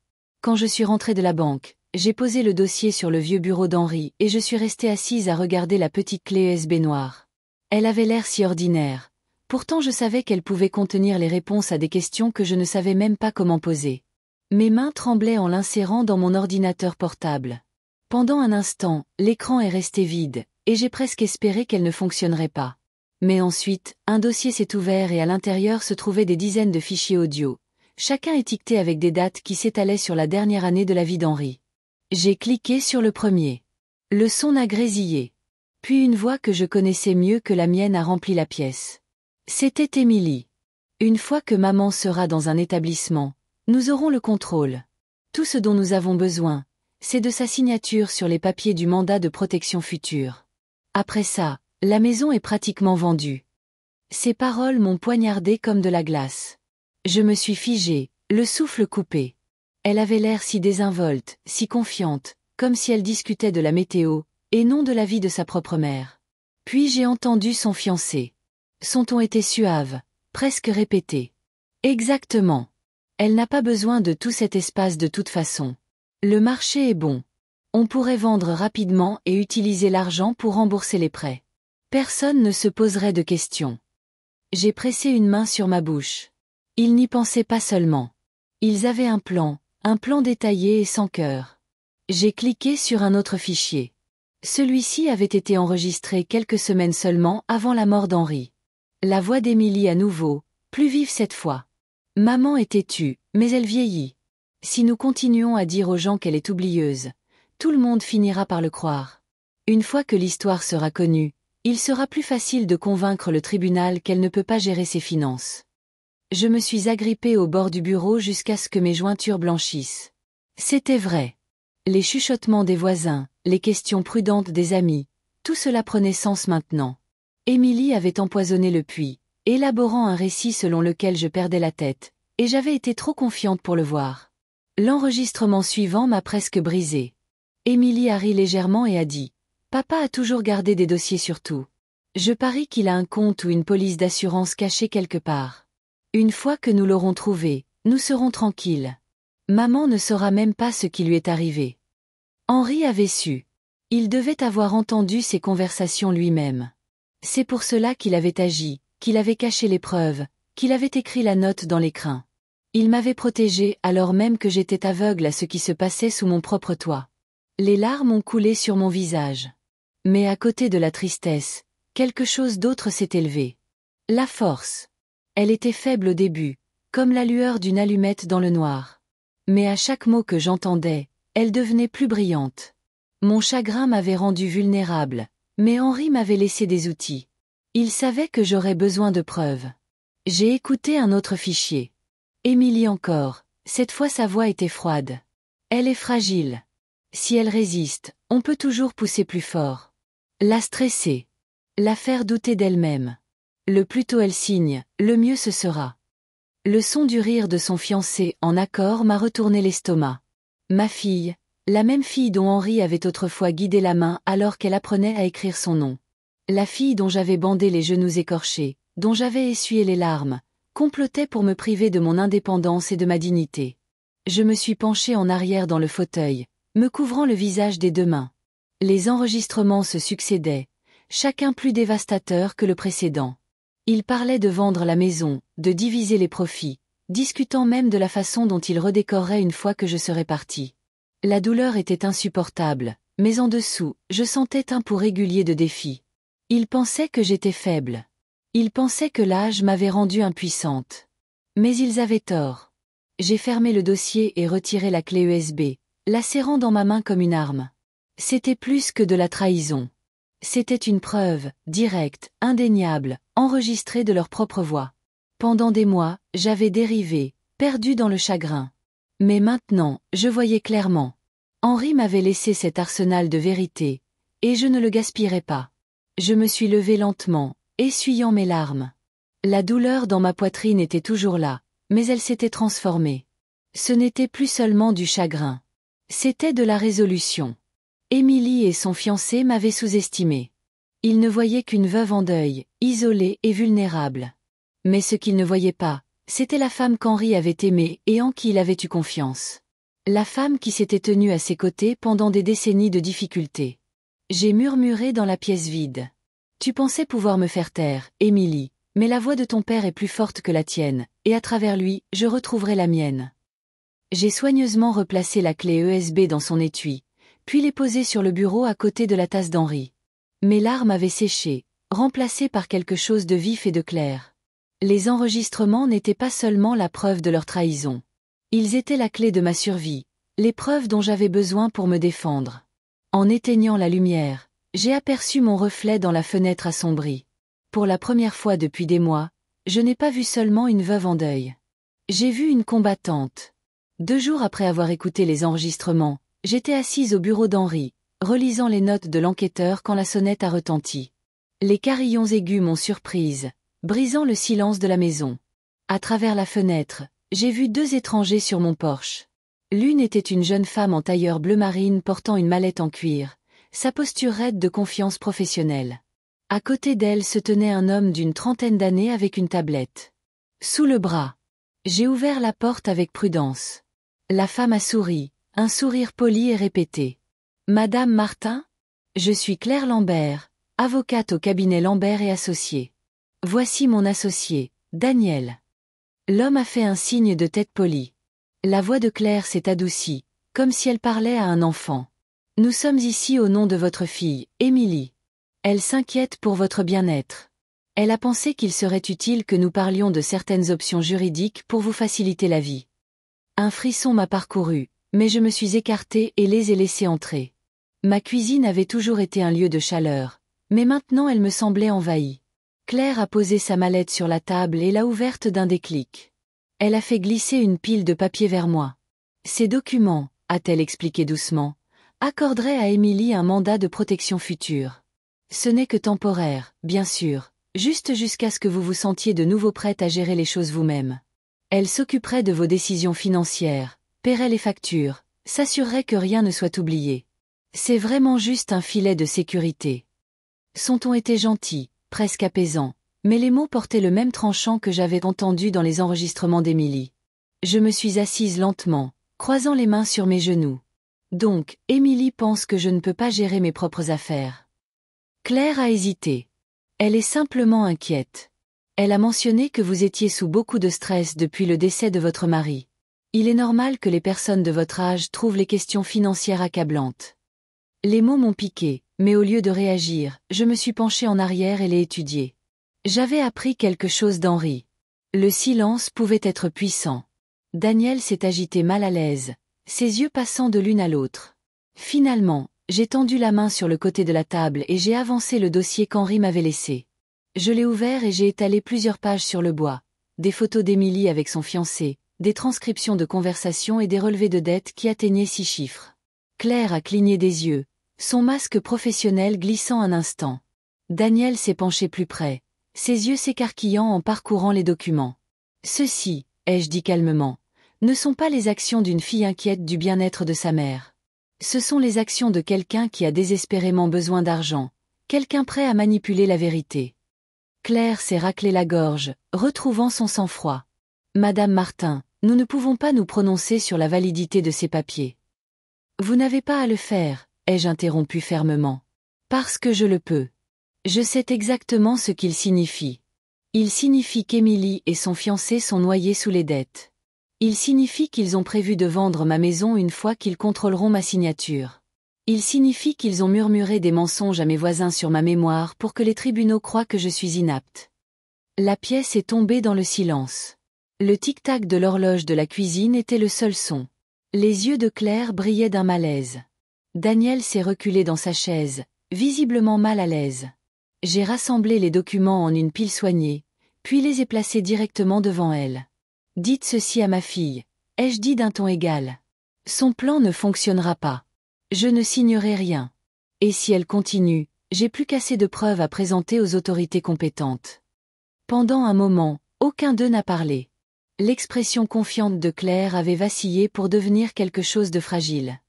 Quand je suis rentrée de la banque, j'ai posé le dossier sur le vieux bureau d'Henri et je suis restée assise à regarder la petite clé USB noire. Elle avait l'air si ordinaire. Pourtant je savais qu'elle pouvait contenir les réponses à des questions que je ne savais même pas comment poser. Mes mains tremblaient en l'insérant dans mon ordinateur portable. Pendant un instant, l'écran est resté vide, et j'ai presque espéré qu'elle ne fonctionnerait pas. Mais ensuite, un dossier s'est ouvert et à l'intérieur se trouvaient des dizaines de fichiers audio, chacun étiqueté avec des dates qui s'étalaient sur la dernière année de la vie d'Henri. J'ai cliqué sur le premier. Le son a grésillé. Puis une voix que je connaissais mieux que la mienne a rempli la pièce. C'était Émilie. Une fois que maman sera dans un établissement, nous aurons le contrôle. Tout ce dont nous avons besoin, c'est de sa signature sur les papiers du mandat de protection future. Après ça, la maison est pratiquement vendue. Ces paroles m'ont poignardé comme de la glace. Je me suis figée, le souffle coupé. Elle avait l'air si désinvolte, si confiante, comme si elle discutait de la météo, et non de la vie de sa propre mère. Puis j'ai entendu son fiancé. Son ton était suave, presque répété. Exactement. Elle n'a pas besoin de tout cet espace de toute façon. Le marché est bon. On pourrait vendre rapidement et utiliser l'argent pour rembourser les prêts. Personne ne se poserait de questions. J'ai pressé une main sur ma bouche. Ils n'y pensaient pas seulement. Ils avaient un plan détaillé et sans cœur. J'ai cliqué sur un autre fichier. Celui-ci avait été enregistré quelques semaines seulement avant la mort d'Henri. La voix d'Émilie à nouveau, plus vive cette fois. Maman est têtue, mais elle vieillit. Si nous continuons à dire aux gens qu'elle est oublieuse, tout le monde finira par le croire. Une fois que l'histoire sera connue, il sera plus facile de convaincre le tribunal qu'elle ne peut pas gérer ses finances. Je me suis agrippée au bord du bureau jusqu'à ce que mes jointures blanchissent. C'était vrai. Les chuchotements des voisins, les questions prudentes des amis, tout cela prenait sens maintenant. Émilie avait empoisonné le puits, élaborant un récit selon lequel je perdais la tête, et j'avais été trop confiante pour le voir. L'enregistrement suivant m'a presque brisée. Émilie a ri légèrement et a dit « Papa a toujours gardé des dossiers sur tout. Je parie qu'il a un compte ou une police d'assurance cachée quelque part. Une fois que nous l'aurons trouvé, nous serons tranquilles. Maman ne saura même pas ce qui lui est arrivé. » Henri avait su. Il devait avoir entendu ces conversations lui-même. C'est pour cela qu'il avait agi, qu'il avait caché les preuves, qu'il avait écrit la note dans l'écrin. Il m'avait protégée alors même que j'étais aveugle à ce qui se passait sous mon propre toit. Les larmes ont coulé sur mon visage. Mais à côté de la tristesse, quelque chose d'autre s'est élevé. La force. Elle était faible au début, comme la lueur d'une allumette dans le noir. Mais à chaque mot que j'entendais, elle devenait plus brillante. Mon chagrin m'avait rendu vulnérable, mais Henri m'avait laissé des outils. Il savait que j'aurais besoin de preuves. J'ai écouté un autre fichier. Émilie encore, cette fois sa voix était froide. Elle est fragile. Si elle résiste, on peut toujours pousser plus fort. La stresser. La faire douter d'elle-même. Le plus tôt elle signe, le mieux ce sera. Le son du rire de son fiancé en accord m'a retourné l'estomac. Ma fille, la même fille dont Henri avait autrefois guidé la main alors qu'elle apprenait à écrire son nom. La fille dont j'avais bandé les genoux écorchés, dont j'avais essuyé les larmes, complotait pour me priver de mon indépendance et de ma dignité. Je me suis penchée en arrière dans le fauteuil, me couvrant le visage des deux mains. Les enregistrements se succédaient, chacun plus dévastateur que le précédent. Ils parlaient de vendre la maison, de diviser les profits, discutant même de la façon dont ils redécoreraient une fois que je serais partie. La douleur était insupportable, mais en dessous, je sentais un pouls régulier de défi. Ils pensaient que j'étais faible. Ils pensaient que l'âge m'avait rendue impuissante. Mais ils avaient tort. J'ai fermé le dossier et retiré la clé USB, la serrant dans ma main comme une arme. C'était plus que de la trahison. C'était une preuve, directe, indéniable, enregistrée de leur propre voix. Pendant des mois, j'avais dérivé, perdu dans le chagrin. Mais maintenant, je voyais clairement. Henri m'avait laissé cet arsenal de vérité, et je ne le gaspillerais pas. Je me suis levée lentement, essuyant mes larmes. La douleur dans ma poitrine était toujours là, mais elle s'était transformée. Ce n'était plus seulement du chagrin. C'était de la résolution. Émilie et son fiancé m'avaient sous-estimé. Ils ne voyaient qu'une veuve en deuil, isolée et vulnérable. Mais ce qu'il ne voyait pas, c'était la femme qu'Henri avait aimée et en qui il avait eu confiance. La femme qui s'était tenue à ses côtés pendant des décennies de difficultés. J'ai murmuré dans la pièce vide. Tu pensais pouvoir me faire taire, Émilie, mais la voix de ton père est plus forte que la tienne, et à travers lui, je retrouverai la mienne. J'ai soigneusement replacé la clé USB dans son étui, puis l'ai posée sur le bureau à côté de la tasse d'Henri. Mes larmes avaient séché, remplacées par quelque chose de vif et de clair. Les enregistrements n'étaient pas seulement la preuve de leur trahison. Ils étaient la clé de ma survie, les preuves dont j'avais besoin pour me défendre. En éteignant la lumière, j'ai aperçu mon reflet dans la fenêtre assombrie. Pour la première fois depuis des mois, je n'ai pas vu seulement une veuve en deuil. J'ai vu une combattante. 2 jours après avoir écouté les enregistrements, j'étais assise au bureau d'Henri, relisant les notes de l'enquêteur quand la sonnette a retenti. Les carillons aigus m'ont surprise, brisant le silence de la maison. À travers la fenêtre, j'ai vu 2 étrangers sur mon porche. L'une était une jeune femme en tailleur bleu marine portant une mallette en cuir, sa posture raide de confiance professionnelle. À côté d'elle se tenait un homme d'une trentaine d'années avec une tablette sous le bras. J'ai ouvert la porte avec prudence. La femme a souri, un sourire poli et répété. « Madame Martin ? Je suis Claire Lambert, avocate au cabinet Lambert et Associés. Voici mon associé, Daniel. » L'homme a fait un signe de tête polie. La voix de Claire s'est adoucie, comme si elle parlait à un enfant. « Nous sommes ici au nom de votre fille, Émilie. Elle s'inquiète pour votre bien-être. Elle a pensé qu'il serait utile que nous parlions de certaines options juridiques pour vous faciliter la vie. » Un frisson m'a parcouru, mais je me suis écartée et les ai laissés entrer. Ma cuisine avait toujours été un lieu de chaleur, mais maintenant elle me semblait envahie. Claire a posé sa mallette sur la table et l'a ouverte d'un déclic. Elle a fait glisser une pile de papier vers moi. Ces documents, a-t-elle expliqué doucement, accorderaient à Émilie un mandat de protection future. Ce n'est que temporaire, bien sûr, juste jusqu'à ce que vous vous sentiez de nouveau prête à gérer les choses vous-même. Elle s'occuperait de vos décisions financières, paierait les factures, s'assurerait que rien ne soit oublié. C'est vraiment juste un filet de sécurité. Son ton était gentil, presque apaisant, mais les mots portaient le même tranchant que j'avais entendu dans les enregistrements d'Émilie. Je me suis assise lentement, croisant les mains sur mes genoux. Donc, Émilie pense que je ne peux pas gérer mes propres affaires. Claire a hésité. Elle est simplement inquiète. Elle a mentionné que vous étiez sous beaucoup de stress depuis le décès de votre mari. Il est normal que les personnes de votre âge trouvent les questions financières accablantes. Les mots m'ont piqué, mais au lieu de réagir, je me suis penchée en arrière et l'ai étudié. J'avais appris quelque chose d'Henri. Le silence pouvait être puissant. Daniel s'est agité mal à l'aise, ses yeux passant de l'une à l'autre. Finalement, j'ai tendu la main sur le côté de la table et j'ai avancé le dossier qu'Henri m'avait laissé. Je l'ai ouvert et j'ai étalé plusieurs pages sur le bois, des photos d'Émilie avec son fiancé, des transcriptions de conversations et des relevés de dettes qui atteignaient 6 chiffres. Claire a cligné des yeux, son masque professionnel glissant un instant. Daniel s'est penché plus près, ses yeux s'écarquillant en parcourant les documents. Ceci, ai-je dit calmement, ne sont pas les actions d'une fille inquiète du bien-être de sa mère. Ce sont les actions de quelqu'un qui a désespérément besoin d'argent, quelqu'un prêt à manipuler la vérité. Claire s'est raclé la gorge, retrouvant son sang-froid. « Madame Martin, nous ne pouvons pas nous prononcer sur la validité de ces papiers. »« Vous n'avez pas à le faire, » ai-je interrompu fermement. « Parce que je le peux. Je sais exactement ce qu'il signifie. Il signifie qu'Émilie et son fiancé sont noyés sous les dettes. Il signifie qu'ils ont prévu de vendre ma maison une fois qu'ils contrôleront ma signature. Il signifie qu'ils ont murmuré des mensonges à mes voisins sur ma mémoire pour que les tribunaux croient que je suis inapte. » La pièce est tombée dans le silence. Le tic-tac de l'horloge de la cuisine était le seul son. Les yeux de Claire brillaient d'un malaise. Daniel s'est reculé dans sa chaise, visiblement mal à l'aise. J'ai rassemblé les documents en une pile soignée, puis les ai placés directement devant elle. « Dites ceci à ma fille, » ai-je dit d'un ton égal. « Son plan ne fonctionnera pas. Je ne signerai rien. Et si elle continue, j'ai plus qu'assez de preuves à présenter aux autorités compétentes. » Pendant un moment, aucun d'eux n'a parlé. L'expression confiante de Claire avait vacillé pour devenir quelque chose de fragile.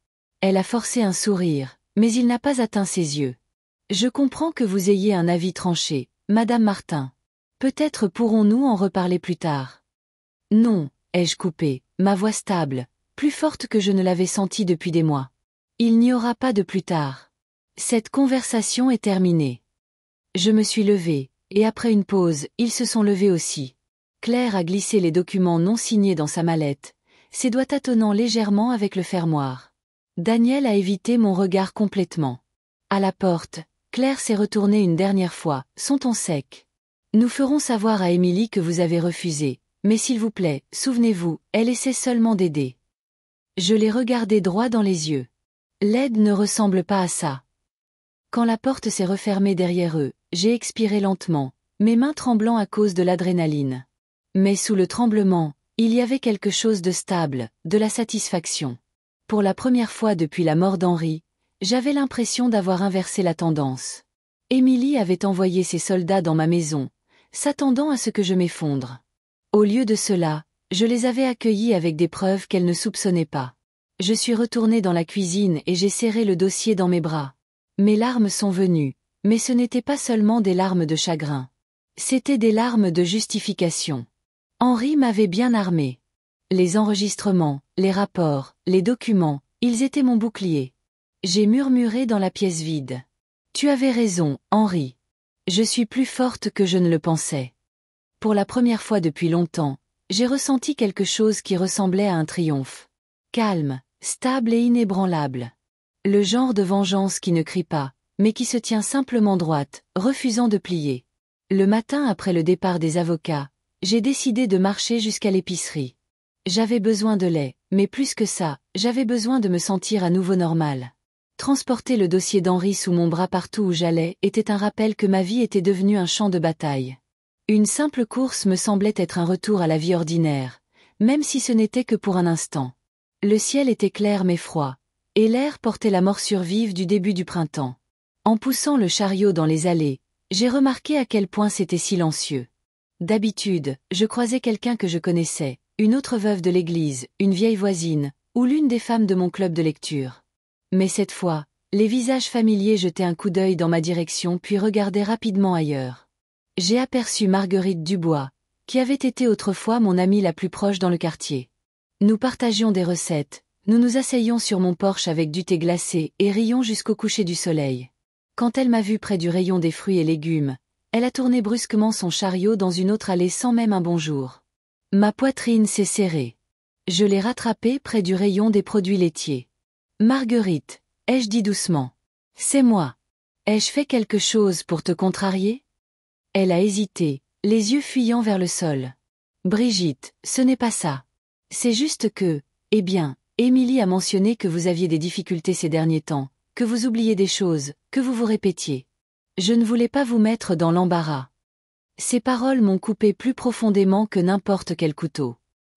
Elle a forcé un sourire, mais il n'a pas atteint ses yeux. « Je comprends que vous ayez un avis tranché, Madame Martin. Peut-être pourrons-nous en reparler plus tard. Non, ai-je coupé, ma voix stable, plus forte que je ne l'avais sentie depuis des mois. Il n'y aura pas de plus tard. Cette conversation est terminée. Je me suis levée, et après une pause, ils se sont levés aussi. Claire a glissé les documents non signés dans sa mallette, ses doigts tâtonnant légèrement avec le fermoir. Daniel a évité mon regard complètement. À la porte, Claire s'est retournée une dernière fois, son ton sec. Nous ferons savoir à Émilie que vous avez refusé, mais s'il vous plaît, souvenez-vous, elle essaie seulement d'aider. Je l'ai regardé droit dans les yeux. L'aide ne ressemble pas à ça. Quand la porte s'est refermée derrière eux, j'ai expiré lentement, mes mains tremblant à cause de l'adrénaline. Mais sous le tremblement, il y avait quelque chose de stable, de la satisfaction. Pour la première fois depuis la mort d'Henri, j'avais l'impression d'avoir inversé la tendance. Émilie avait envoyé ses soldats dans ma maison, s'attendant à ce que je m'effondre. Au lieu de cela, je les avais accueillis avec des preuves qu'elle ne soupçonnait pas. Je suis retournée dans la cuisine et j'ai serré le dossier dans mes bras. Mes larmes sont venues, mais ce n'étaient pas seulement des larmes de chagrin. C'étaient des larmes de justification. Henri m'avait bien armé. Les enregistrements, les rapports, les documents, ils étaient mon bouclier. J'ai murmuré dans la pièce vide. Tu avais raison, Henri. Je suis plus forte que je ne le pensais. Pour la première fois depuis longtemps, j'ai ressenti quelque chose qui ressemblait à un triomphe. Calme, stable et inébranlable. Le genre de vengeance qui ne crie pas, mais qui se tient simplement droite, refusant de plier. Le matin après le départ des avocats, j'ai décidé de marcher jusqu'à l'épicerie. J'avais besoin de lait, mais plus que ça, j'avais besoin de me sentir à nouveau normal. Transporter le dossier d'Henri sous mon bras partout où j'allais était un rappel que ma vie était devenue un champ de bataille. Une simple course me semblait être un retour à la vie ordinaire, même si ce n'était que pour un instant. Le ciel était clair mais froid, et l'air portait la morsure vive du début du printemps. En poussant le chariot dans les allées, j'ai remarqué à quel point c'était silencieux. D'habitude, je croisais quelqu'un que je connaissais, une autre veuve de l'église, une vieille voisine, ou l'une des femmes de mon club de lecture. Mais cette fois, les visages familiers jetaient un coup d'œil dans ma direction puis regardaient rapidement ailleurs. J'ai aperçu Marguerite Dubois, qui avait été autrefois mon amie la plus proche dans le quartier. Nous partagions des recettes, nous nous asseyions sur mon porche avec du thé glacé et rions jusqu'au coucher du soleil. Quand elle m'a vu près du rayon des fruits et légumes, elle a tourné brusquement son chariot dans une autre allée sans même un bonjour. Ma poitrine s'est serrée. Je l'ai rattrapée près du rayon des produits laitiers. Marguerite, ai-je dit doucement. C'est moi. Ai-je fait quelque chose pour te contrarier? Elle a hésité, les yeux fuyant vers le sol. Brigitte, ce n'est pas ça. C'est juste que, eh bien, Émilie a mentionné que vous aviez des difficultés ces derniers temps, que vous oubliez des choses, que vous vous répétiez. Je ne voulais pas vous mettre dans l'embarras. Ces paroles m'ont coupé plus profondément que n'importe quel couteau.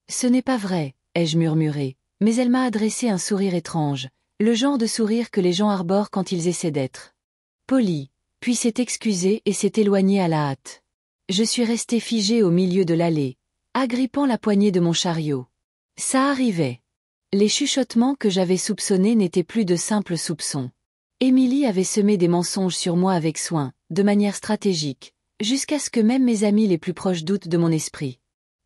Ce n'est pas vrai, ai-je murmuré, mais elle m'a adressé un sourire étrange, le genre de sourire que les gens arborent quand ils essaient d'être polis, puis s'est excusée et s'est éloignée à la hâte. Je suis restée figée au milieu de l'allée, agrippant la poignée de mon chariot. Ça arrivait. Les chuchotements que j'avais soupçonnés n'étaient plus de simples soupçons. Émilie avait semé des mensonges sur moi avec soin, de manière stratégique, jusqu'à ce que même mes amis les plus proches doutent de mon esprit.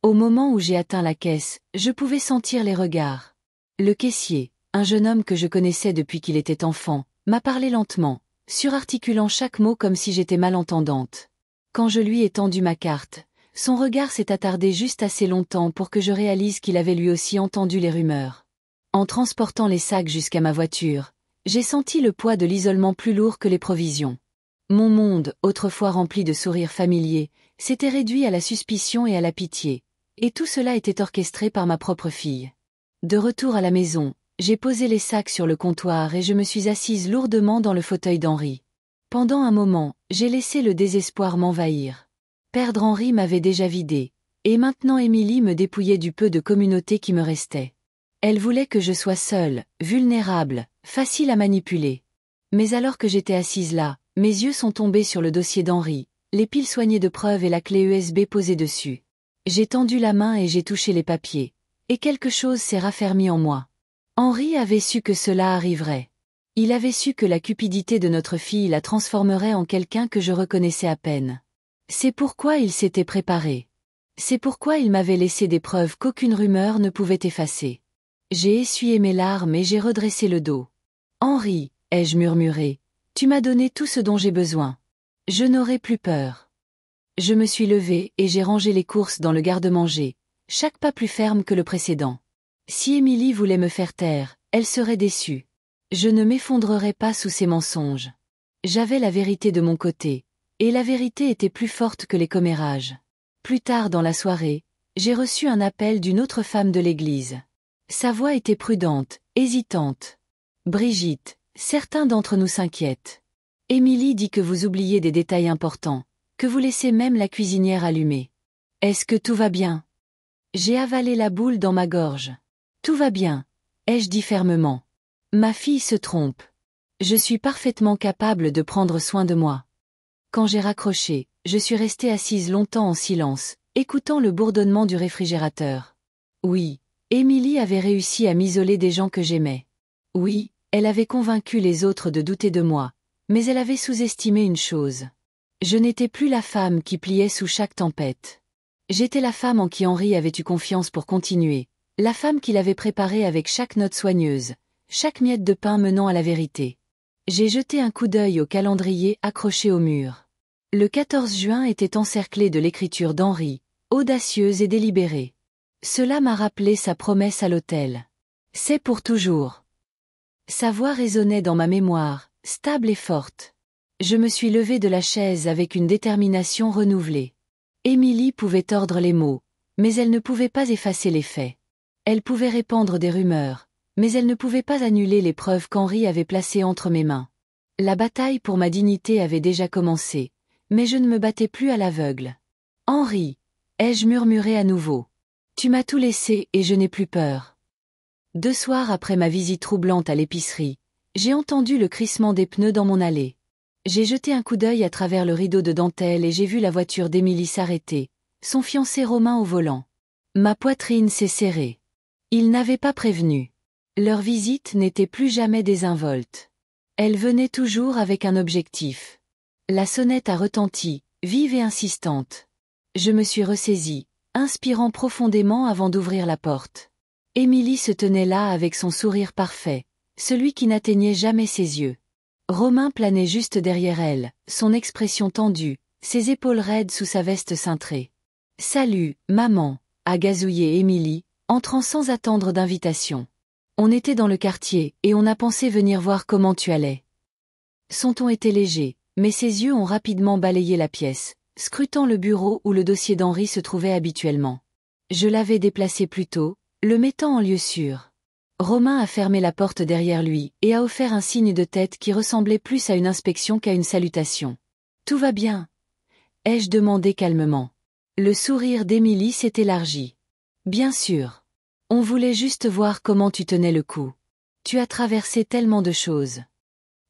Au moment où j'ai atteint la caisse, je pouvais sentir les regards. Le caissier, un jeune homme que je connaissais depuis qu'il était enfant, m'a parlé lentement, surarticulant chaque mot comme si j'étais malentendante. Quand je lui ai tendu ma carte, son regard s'est attardé juste assez longtemps pour que je réalise qu'il avait lui aussi entendu les rumeurs. En transportant les sacs jusqu'à ma voiture, j'ai senti le poids de l'isolement plus lourd que les provisions. Mon monde, autrefois rempli de sourires familiers, s'était réduit à la suspicion et à la pitié, et tout cela était orchestré par ma propre fille. De retour à la maison, j'ai posé les sacs sur le comptoir et je me suis assise lourdement dans le fauteuil d'Henri. Pendant un moment, j'ai laissé le désespoir m'envahir. Perdre Henri m'avait déjà vidé, et maintenant Émilie me dépouillait du peu de communauté qui me restait. Elle voulait que je sois seule, vulnérable, facile à manipuler. Mais alors que j'étais assise là, mes yeux sont tombés sur le dossier d'Henri, les piles soignées de preuves et la clé USB posée dessus. J'ai tendu la main et j'ai touché les papiers, et quelque chose s'est raffermi en moi. Henri avait su que cela arriverait. Il avait su que la cupidité de notre fille la transformerait en quelqu'un que je reconnaissais à peine. C'est pourquoi il s'était préparé. C'est pourquoi il m'avait laissé des preuves qu'aucune rumeur ne pouvait effacer. J'ai essuyé mes larmes et j'ai redressé le dos. Henri, ai-je murmuré, tu m'as donné tout ce dont j'ai besoin. Je n'aurai plus peur. Je me suis levée et j'ai rangé les courses dans le garde-manger, chaque pas plus ferme que le précédent. Si Émilie voulait me faire taire, elle serait déçue. Je ne m'effondrerais pas sous ses mensonges. J'avais la vérité de mon côté, et la vérité était plus forte que les commérages. Plus tard dans la soirée, j'ai reçu un appel d'une autre femme de l'église. Sa voix était prudente, hésitante. Brigitte, certains d'entre nous s'inquiètent. Émilie dit que vous oubliez des détails importants, que vous laissez même la cuisinière allumée. Est-ce que tout va bien? J'ai avalé la boule dans ma gorge. Tout va bien, ai-je dit fermement. Ma fille se trompe. Je suis parfaitement capable de prendre soin de moi. Quand j'ai raccroché, je suis restée assise longtemps en silence, écoutant le bourdonnement du réfrigérateur. Oui, Émilie avait réussi à m'isoler des gens que j'aimais. Oui, elle avait convaincu les autres de douter de moi, mais elle avait sous-estimé une chose. Je n'étais plus la femme qui pliait sous chaque tempête. J'étais la femme en qui Henri avait eu confiance pour continuer, la femme qu'il avait préparée avec chaque note soigneuse, chaque miette de pain menant à la vérité. J'ai jeté un coup d'œil au calendrier accroché au mur. Le 14 juin était encerclé de l'écriture d'Henri, audacieuse et délibérée. Cela m'a rappelé sa promesse à l'autel. C'est pour toujours. Sa voix résonnait dans ma mémoire, stable et forte. Je me suis levée de la chaise avec une détermination renouvelée. Émilie pouvait tordre les mots, mais elle ne pouvait pas effacer les faits. Elle pouvait répandre des rumeurs, mais elle ne pouvait pas annuler les preuves qu'Henri avait placées entre mes mains. La bataille pour ma dignité avait déjà commencé, mais je ne me battais plus à l'aveugle. Henri, ai-je murmuré à nouveau. Tu m'as tout laissé et je n'ai plus peur. 2 soirs après ma visite troublante à l'épicerie, j'ai entendu le crissement des pneus dans mon allée. J'ai jeté un coup d'œil à travers le rideau de dentelle et j'ai vu la voiture d'Émilie s'arrêter, son fiancé Romain au volant. Ma poitrine s'est serrée. Ils n'avaient pas prévenu. Leur visite n'était plus jamais désinvolte. Elle venait toujours avec un objectif. La sonnette a retenti, vive et insistante. Je me suis ressaisie, inspirant profondément avant d'ouvrir la porte. Émilie se tenait là avec son sourire parfait, celui qui n'atteignait jamais ses yeux. Romain planait juste derrière elle, son expression tendue, ses épaules raides sous sa veste cintrée. « Salut, maman », a gazouillé Émilie, entrant sans attendre d'invitation. On était dans le quartier, et on a pensé venir voir comment tu allais. Son ton était léger, mais ses yeux ont rapidement balayé la pièce, scrutant le bureau où le dossier d'Henri se trouvait habituellement. Je l'avais déplacé plus tôt, le mettant en lieu sûr. Romain a fermé la porte derrière lui et a offert un signe de tête qui ressemblait plus à une inspection qu'à une salutation. « Tout va bien ?» ai-je demandé calmement. Le sourire d'Émilie s'est élargi. « Bien sûr. On voulait juste voir comment tu tenais le coup. Tu as traversé tellement de choses. »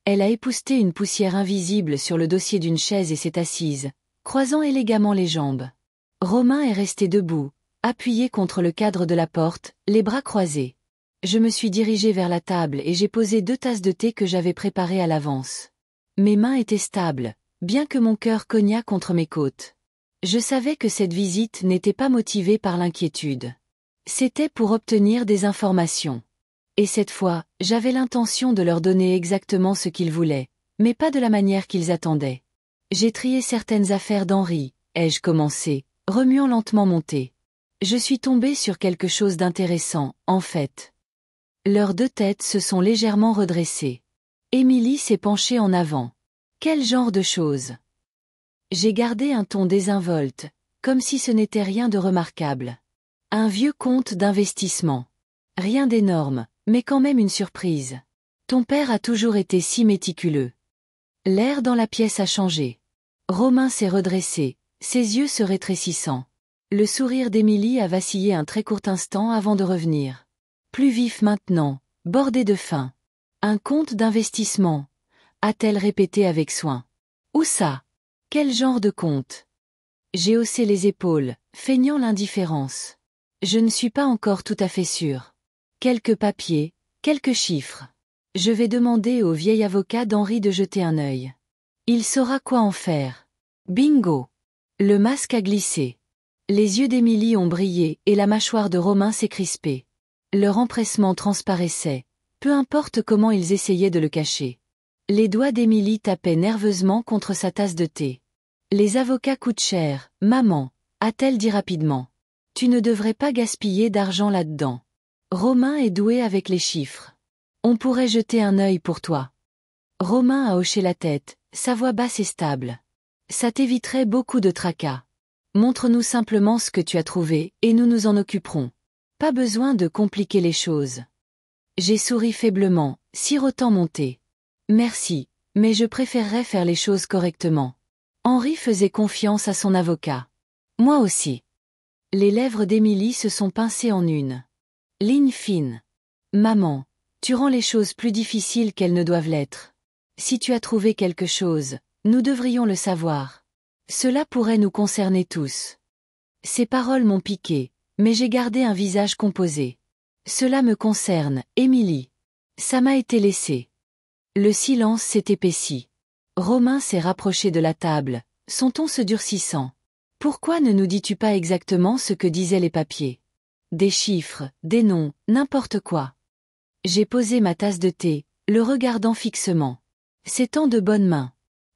Elle a épousseté une poussière invisible sur le dossier d'une chaise et s'est assise, croisant élégamment les jambes. Romain est resté debout, appuyé contre le cadre de la porte, les bras croisés. Je me suis dirigée vers la table et j'ai posé 2 tasses de thé que j'avais préparées à l'avance. Mes mains étaient stables, bien que mon cœur cognât contre mes côtes. Je savais que cette visite n'était pas motivée par l'inquiétude. C'était pour obtenir des informations. Et cette fois, j'avais l'intention de leur donner exactement ce qu'ils voulaient, mais pas de la manière qu'ils attendaient. J'ai trié certaines affaires d'Henri, ai-je commencé, remuant lentement mon thé. Je suis tombée sur quelque chose d'intéressant, en fait. Leurs 2 têtes se sont légèrement redressées. Émilie s'est penchée en avant. Quel genre de chose? J'ai gardé un ton désinvolte, comme si ce n'était rien de remarquable. Un vieux compte d'investissement. Rien d'énorme, mais quand même une surprise. Ton père a toujours été si méticuleux. L'air dans la pièce a changé. Romain s'est redressé, ses yeux se rétrécissant. Le sourire d'Émilie a vacillé un très court instant avant de revenir. Plus vif maintenant, bordé de faim. Un compte d'investissement, a-t-elle répété avec soin. Où ça? Quel genre de compte? J'ai haussé les épaules, feignant l'indifférence. Je ne suis pas encore tout à fait sûre. Quelques papiers, quelques chiffres. Je vais demander au vieil avocat d'Henri de jeter un œil. Il saura quoi en faire. Bingo! Le masque a glissé. Les yeux d'Émilie ont brillé et la mâchoire de Romain s'est crispée. Leur empressement transparaissait, peu importe comment ils essayaient de le cacher. Les doigts d'Émilie tapaient nerveusement contre sa tasse de thé. Les avocats coûtent cher, maman, a-t-elle dit rapidement. Tu ne devrais pas gaspiller d'argent là-dedans. Romain est doué avec les chiffres. On pourrait jeter un œil pour toi. Romain a hoché la tête, sa voix basse et stable. Ça t'éviterait beaucoup de tracas. Montre-nous simplement ce que tu as trouvé, et nous nous en occuperons. Pas besoin de compliquer les choses. J'ai souri faiblement, sirotant mon thé. Merci, mais je préférerais faire les choses correctement. Henri faisait confiance à son avocat. Moi aussi. Les lèvres d'Émilie se sont pincées en une ligne fine. Maman, tu rends les choses plus difficiles qu'elles ne doivent l'être. Si tu as trouvé quelque chose, nous devrions le savoir. Cela pourrait nous concerner tous. Ces paroles m'ont piqué, mais j'ai gardé un visage composé. Cela me concerne, Émilie. Ça m'a été laissé. Le silence s'est épaissi. Romain s'est rapproché de la table, son ton se durcissant. Pourquoi ne nous dis-tu pas exactement ce que disaient les papiers? Des chiffres, des noms, n'importe quoi. J'ai posé ma tasse de thé, le regardant fixement. C'est en de bonnes mains.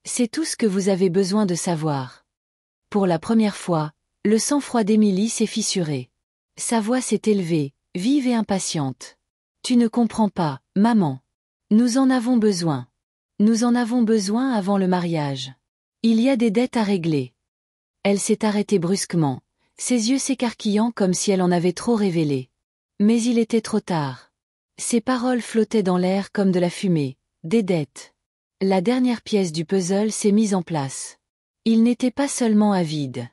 C'est tout ce que vous avez besoin de savoir. Pour la première fois, le sang-froid d'Émilie s'est fissuré. Sa voix s'est élevée, vive et impatiente. Tu ne comprends pas, maman. Nous en avons besoin. Nous en avons besoin avant le mariage. Il y a des dettes à régler. Elle s'est arrêtée brusquement, ses yeux s'écarquillant comme si elle en avait trop révélé. Mais il était trop tard. Ses paroles flottaient dans l'air comme de la fumée, des dettes. La dernière pièce du puzzle s'est mise en place. Ils n'étaient pas seulement avides.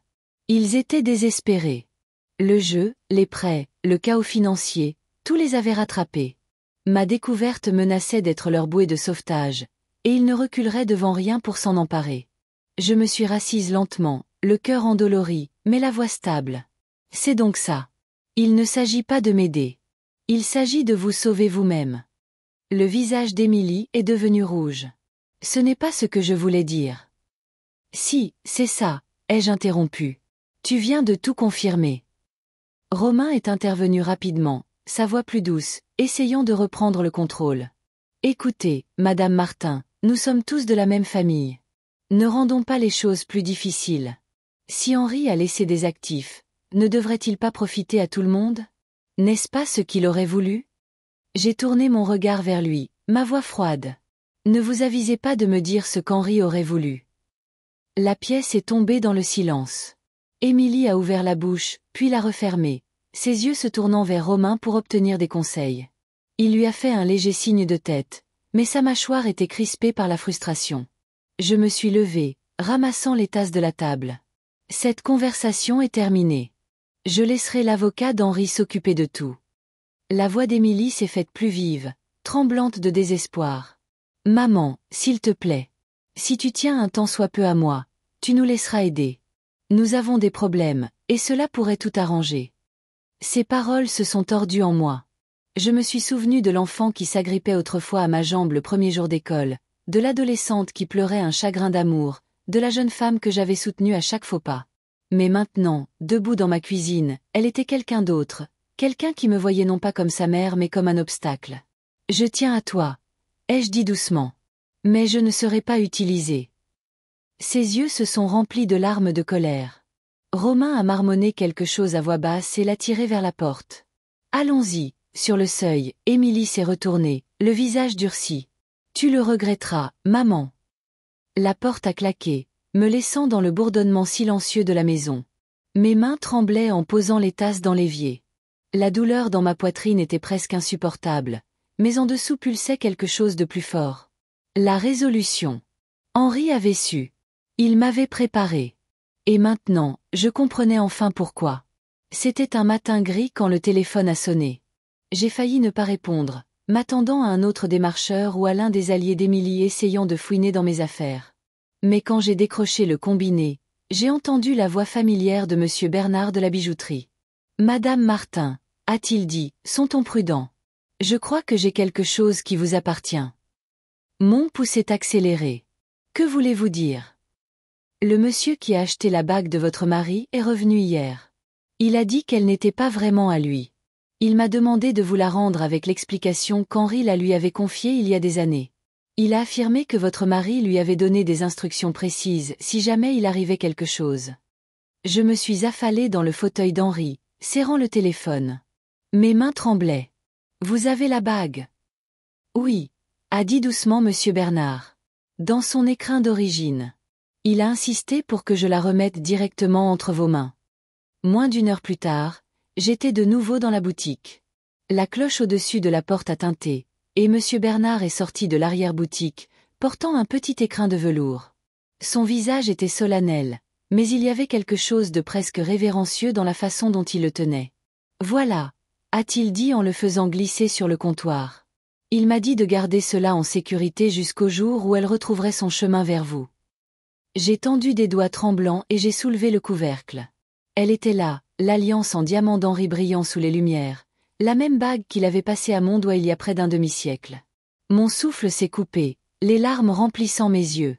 Ils étaient désespérés. Le jeu, les prêts, le chaos financier, tout les avait rattrapés. Ma découverte menaçait d'être leur bouée de sauvetage, et ils ne reculeraient devant rien pour s'en emparer. Je me suis rassise lentement, le cœur endolori, mais la voix stable. C'est donc ça. Il ne s'agit pas de m'aider. Il s'agit de vous sauver vous-même. Le visage d'Émilie est devenu rouge. Ce n'est pas ce que je voulais dire. Si, c'est ça, ai-je interrompu. Tu viens de tout confirmer. Romain est intervenu rapidement, sa voix plus douce, essayant de reprendre le contrôle. Écoutez, Madame Martin, nous sommes tous de la même famille. Ne rendons pas les choses plus difficiles. Si Henri a laissé des actifs, ne devrait-il pas profiter à tout le monde? N'est-ce pas ce qu'il aurait voulu? J'ai tourné mon regard vers lui, ma voix froide. Ne vous avisez pas de me dire ce qu'Henri aurait voulu. La pièce est tombée dans le silence. Émilie a ouvert la bouche, puis l'a refermée, ses yeux se tournant vers Romain pour obtenir des conseils. Il lui a fait un léger signe de tête, mais sa mâchoire était crispée par la frustration. Je me suis levée, ramassant les tasses de la table. Cette conversation est terminée. Je laisserai l'avocat d'Henri s'occuper de tout. La voix d'Émilie s'est faite plus vive, tremblante de désespoir. Maman, s'il te plaît. Si tu tiens un tant soit peu à moi, tu nous laisseras aider. Nous avons des problèmes, et cela pourrait tout arranger. Ces paroles se sont tordues en moi. Je me suis souvenu de l'enfant qui s'agrippait autrefois à ma jambe le premier jour d'école, de l'adolescente qui pleurait un chagrin d'amour, de la jeune femme que j'avais soutenue à chaque faux pas. Mais maintenant, debout dans ma cuisine, elle était quelqu'un d'autre, quelqu'un qui me voyait non pas comme sa mère mais comme un obstacle. Je tiens à toi, ai-je dit doucement. Mais je ne serai pas utilisée. Ses yeux se sont remplis de larmes de colère. Romain a marmonné quelque chose à voix basse et l'a tiré vers la porte. Allons-y, sur le seuil, Émilie s'est retournée, le visage durci. Tu le regretteras, maman. La porte a claqué, me laissant dans le bourdonnement silencieux de la maison. Mes mains tremblaient en posant les tasses dans l'évier. La douleur dans ma poitrine était presque insupportable, mais en dessous pulsait quelque chose de plus fort. La résolution. Henri avait su. Il m'avait préparé. Et maintenant, je comprenais enfin pourquoi. C'était un matin gris quand le téléphone a sonné. J'ai failli ne pas répondre, m'attendant à un autre démarcheur ou à l'un des alliés d'Émilie essayant de fouiner dans mes affaires. Mais quand j'ai décroché le combiné, j'ai entendu la voix familière de Monsieur Bernard de la bijouterie. Madame Martin, a-t-il dit, sont-on prudent? Je crois que j'ai quelque chose qui vous appartient. Mon pouce est accéléré. Que voulez-vous dire? Le monsieur qui a acheté la bague de votre mari est revenu hier. Il a dit qu'elle n'était pas vraiment à lui. Il m'a demandé de vous la rendre avec l'explication qu'Henri la lui avait confiée il y a des années. Il a affirmé que votre mari lui avait donné des instructions précises si jamais il arrivait quelque chose. Je me suis affalée dans le fauteuil d'Henri, serrant le téléphone. Mes mains tremblaient. Vous avez la bague? Oui, a dit doucement monsieur Bernard. Dans son écrin d'origine. Il a insisté pour que je la remette directement entre vos mains. Moins d'une heure plus tard, j'étais de nouveau dans la boutique. La cloche au-dessus de la porte a tinté, et monsieur Bernard est sorti de l'arrière-boutique, portant un petit écrin de velours. Son visage était solennel, mais il y avait quelque chose de presque révérencieux dans la façon dont il le tenait. Voilà, a-t-il dit en le faisant glisser sur le comptoir. Il m'a dit de garder cela en sécurité jusqu'au jour où elle retrouverait son chemin vers vous. J'ai tendu des doigts tremblants et j'ai soulevé le couvercle. Elle était là, l'alliance en diamant d'Henri brillant sous les lumières, la même bague qu'il avait passée à mon doigt il y a près d'un demi-siècle. Mon souffle s'est coupé, les larmes remplissant mes yeux.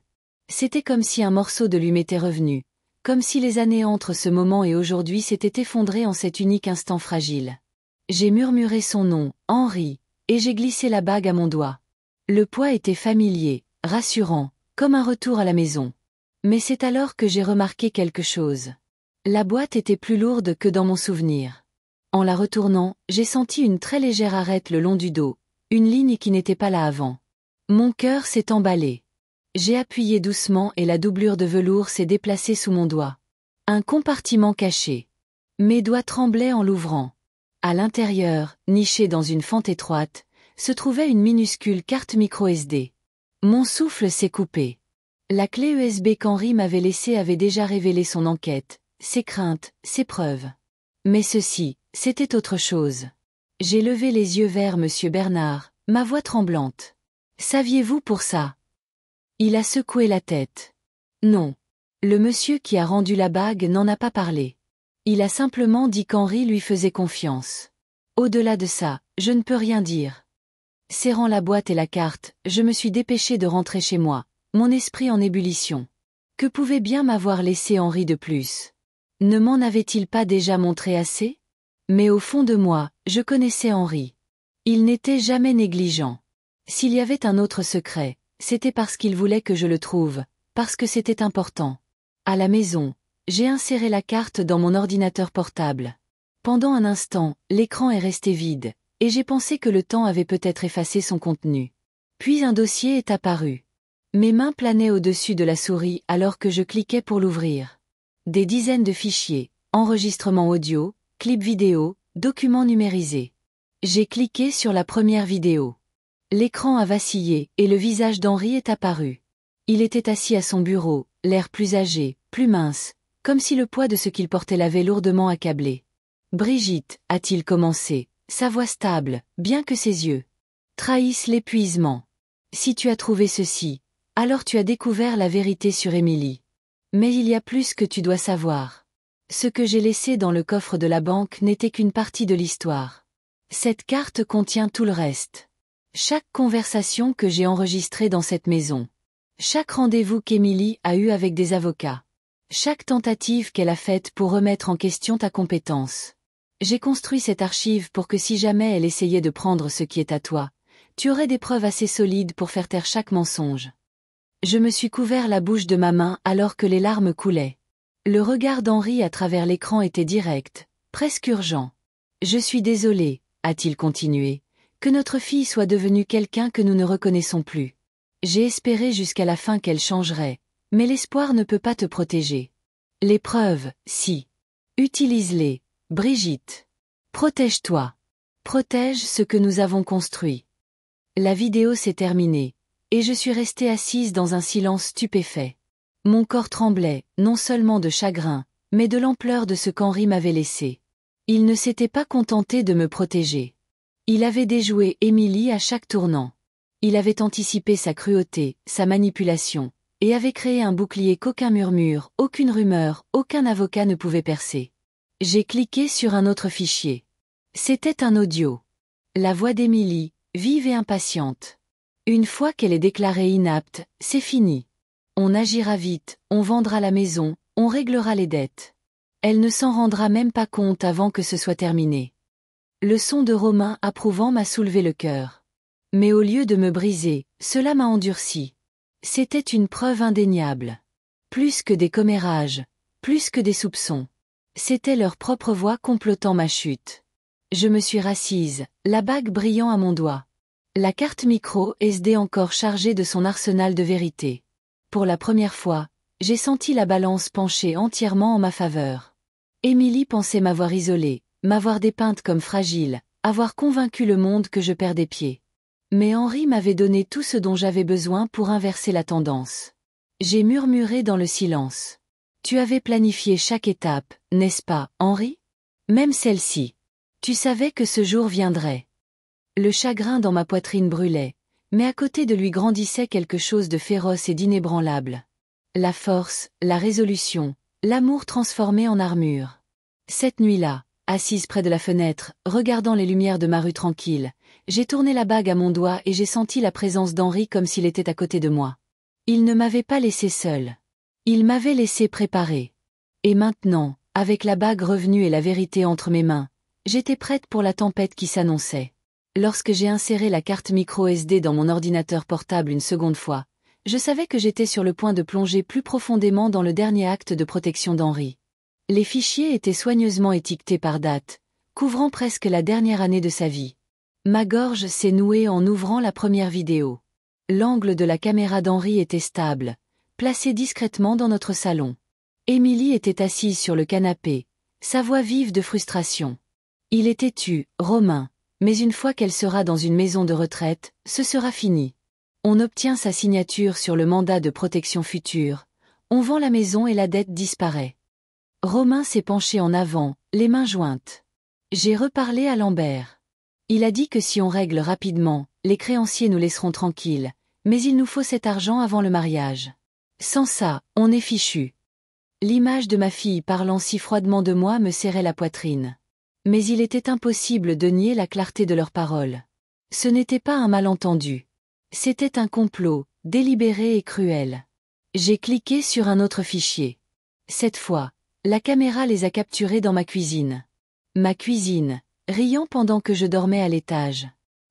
C'était comme si un morceau de lui m'était revenu, comme si les années entre ce moment et aujourd'hui s'étaient effondrées en cet unique instant fragile. J'ai murmuré son nom, Henri, et j'ai glissé la bague à mon doigt. Le poids était familier, rassurant, comme un retour à la maison. Mais c'est alors que j'ai remarqué quelque chose. La boîte était plus lourde que dans mon souvenir. En la retournant, j'ai senti une très légère arête le long du dos, une ligne qui n'était pas là avant. Mon cœur s'est emballé. J'ai appuyé doucement et la doublure de velours s'est déplacée sous mon doigt. Un compartiment caché. Mes doigts tremblaient en l'ouvrant. À l'intérieur, nichée dans une fente étroite, se trouvait une minuscule carte micro SD. Mon souffle s'est coupé. La clé USB qu'Henri m'avait laissée avait déjà révélé son enquête, ses craintes, ses preuves. Mais ceci, c'était autre chose. J'ai levé les yeux vers monsieur Bernard, ma voix tremblante. Saviez-vous pour ça? Il a secoué la tête. Non. Le monsieur qui a rendu la bague n'en a pas parlé. Il a simplement dit qu'Henri lui faisait confiance. Au-delà de ça, je ne peux rien dire. Serrant la boîte et la carte, je me suis dépêchée de rentrer chez moi, mon esprit en ébullition. Que pouvait bien m'avoir laissé Henri de plus? Ne m'en avait-il pas déjà montré assez? Mais au fond de moi, je connaissais Henri. Il n'était jamais négligent. S'il y avait un autre secret, c'était parce qu'il voulait que je le trouve, parce que c'était important. À la maison, j'ai inséré la carte dans mon ordinateur portable. Pendant un instant, l'écran est resté vide, et j'ai pensé que le temps avait peut-être effacé son contenu. Puis un dossier est apparu. Mes mains planaient au-dessus de la souris alors que je cliquais pour l'ouvrir. Des dizaines de fichiers, enregistrements audio, clips vidéo, documents numérisés. J'ai cliqué sur la première vidéo. L'écran a vacillé et le visage d'Henri est apparu. Il était assis à son bureau, l'air plus âgé, plus mince, comme si le poids de ce qu'il portait l'avait lourdement accablé. « Brigitte » a-t-il commencé, sa voix stable, bien que ses yeux trahissent l'épuisement. « Si tu as trouvé ceci, alors tu as découvert la vérité sur Émilie. Mais il y a plus que tu dois savoir. Ce que j'ai laissé dans le coffre de la banque n'était qu'une partie de l'histoire. Cette carte contient tout le reste. Chaque conversation que j'ai enregistrée dans cette maison. Chaque rendez-vous qu'Émilie a eu avec des avocats. Chaque tentative qu'elle a faite pour remettre en question ta compétence. J'ai construit cette archive pour que si jamais elle essayait de prendre ce qui est à toi, tu aurais des preuves assez solides pour faire taire chaque mensonge. Je me suis couvert la bouche de ma main alors que les larmes coulaient. Le regard d'Henri à travers l'écran était direct, presque urgent. « Je suis désolé, a-t-il continué, que notre fille soit devenue quelqu'un que nous ne reconnaissons plus. J'ai espéré jusqu'à la fin qu'elle changerait, mais l'espoir ne peut pas te protéger. Les preuves, si. Utilise-les, Brigitte. Protège-toi. Protège ce que nous avons construit. » La vidéo s'est terminée, et je suis restée assise dans un silence stupéfait. Mon corps tremblait, non seulement de chagrin, mais de l'ampleur de ce qu'Henri m'avait laissé. Il ne s'était pas contenté de me protéger. Il avait déjoué Émilie à chaque tournant. Il avait anticipé sa cruauté, sa manipulation, et avait créé un bouclier qu'aucun murmure, aucune rumeur, aucun avocat ne pouvait percer. J'ai cliqué sur un autre fichier. C'était un audio. La voix d'Émilie, vive et impatiente. Une fois qu'elle est déclarée inapte, c'est fini. On agira vite, on vendra la maison, on réglera les dettes. Elle ne s'en rendra même pas compte avant que ce soit terminé. Le son de Romain approuvant m'a soulevé le cœur. Mais au lieu de me briser, cela m'a endurci. C'était une preuve indéniable. Plus que des commérages, plus que des soupçons. C'était leur propre voix complotant ma chute. Je me suis rassise, la bague brillant à mon doigt. La carte micro SD encore chargée de son arsenal de vérité. Pour la première fois, j'ai senti la balance pencher entièrement en ma faveur. Émilie pensait m'avoir isolée, m'avoir dépeinte comme fragile, avoir convaincu le monde que je perdais pied. Mais Henri m'avait donné tout ce dont j'avais besoin pour inverser la tendance. J'ai murmuré dans le silence. Tu avais planifié chaque étape, n'est-ce pas, Henri? Même celle-ci. Tu savais que ce jour viendrait. Le chagrin dans ma poitrine brûlait, mais à côté de lui grandissait quelque chose de féroce et d'inébranlable. La force, la résolution, l'amour transformé en armure. Cette nuit-là, assise près de la fenêtre, regardant les lumières de ma rue tranquille, j'ai tourné la bague à mon doigt et j'ai senti la présence d'Henri comme s'il était à côté de moi. Il ne m'avait pas laissé seul. Il m'avait laissé préparer. Et maintenant, avec la bague revenue et la vérité entre mes mains, j'étais prête pour la tempête qui s'annonçait. Lorsque j'ai inséré la carte micro SD dans mon ordinateur portable une seconde fois, je savais que j'étais sur le point de plonger plus profondément dans le dernier acte de protection d'Henri. Les fichiers étaient soigneusement étiquetés par date, couvrant presque la dernière année de sa vie. Ma gorge s'est nouée en ouvrant la première vidéo. L'angle de la caméra d'Henri était stable, placé discrètement dans notre salon. Émilie était assise sur le canapé, sa voix vive de frustration. Il est têtu, Romain, mais une fois qu'elle sera dans une maison de retraite, ce sera fini. On obtient sa signature sur le mandat de protection future, on vend la maison et la dette disparaît. Romain s'est penché en avant, les mains jointes. J'ai reparlé à Lambert. Il a dit que si on règle rapidement, les créanciers nous laisseront tranquilles, mais il nous faut cet argent avant le mariage. Sans ça, on est fichu. L'image de ma fille parlant si froidement de moi me serrait la poitrine. Mais il était impossible de nier la clarté de leurs paroles. Ce n'était pas un malentendu. C'était un complot, délibéré et cruel. J'ai cliqué sur un autre fichier. Cette fois, la caméra les a capturés dans ma cuisine. Ma cuisine, riant pendant que je dormais à l'étage.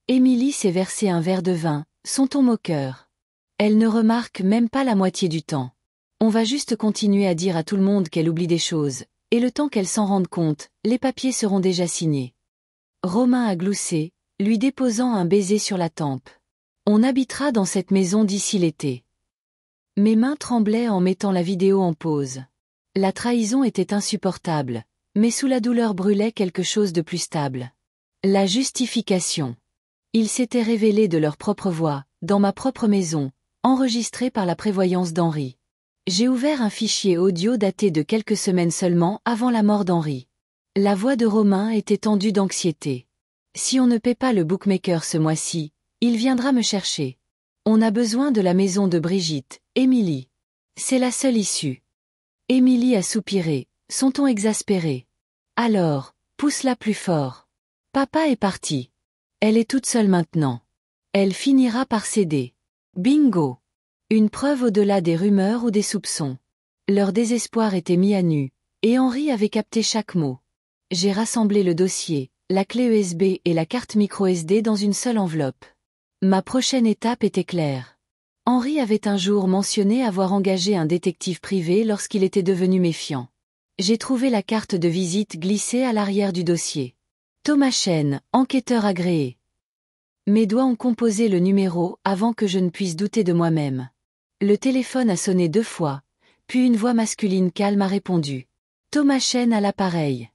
Émilie s'est versé un verre de vin, son ton moqueur. Elle ne remarque même pas la moitié du temps. On va juste continuer à dire à tout le monde qu'elle oublie des choses, et le temps qu'elle s'en rende compte, les papiers seront déjà signés. Romain a gloussé, lui déposant un baiser sur la tempe. On habitera dans cette maison d'ici l'été. Mes mains tremblaient en mettant la vidéo en pause. La trahison était insupportable, mais sous la douleur brûlait quelque chose de plus stable. La justification. Ils s'étaient révélés de leur propre voix, dans ma propre maison, enregistrée par la prévoyance d'Henri. J'ai ouvert un fichier audio daté de quelques semaines seulement avant la mort d'Henri. La voix de Romain était tendue d'anxiété. Si on ne paie pas le bookmaker ce mois-ci, il viendra me chercher. On a besoin de la maison de Brigitte, Émilie. C'est la seule issue. Émilie a soupiré, son ton exaspéré. Alors, pousse-la plus fort. Papa est parti. Elle est toute seule maintenant. Elle finira par céder. Bingo! Une preuve au-delà des rumeurs ou des soupçons. Leur désespoir était mis à nu, et Henri avait capté chaque mot. J'ai rassemblé le dossier, la clé USB et la carte micro SD dans une seule enveloppe. Ma prochaine étape était claire. Henri avait un jour mentionné avoir engagé un détective privé lorsqu'il était devenu méfiant. J'ai trouvé la carte de visite glissée à l'arrière du dossier. Thomas Chen, enquêteur agréé. Mes doigts ont composé le numéro avant que je ne puisse douter de moi-même. Le téléphone a sonné 2 fois, puis une voix masculine calme a répondu. Thomas Chen à l'appareil.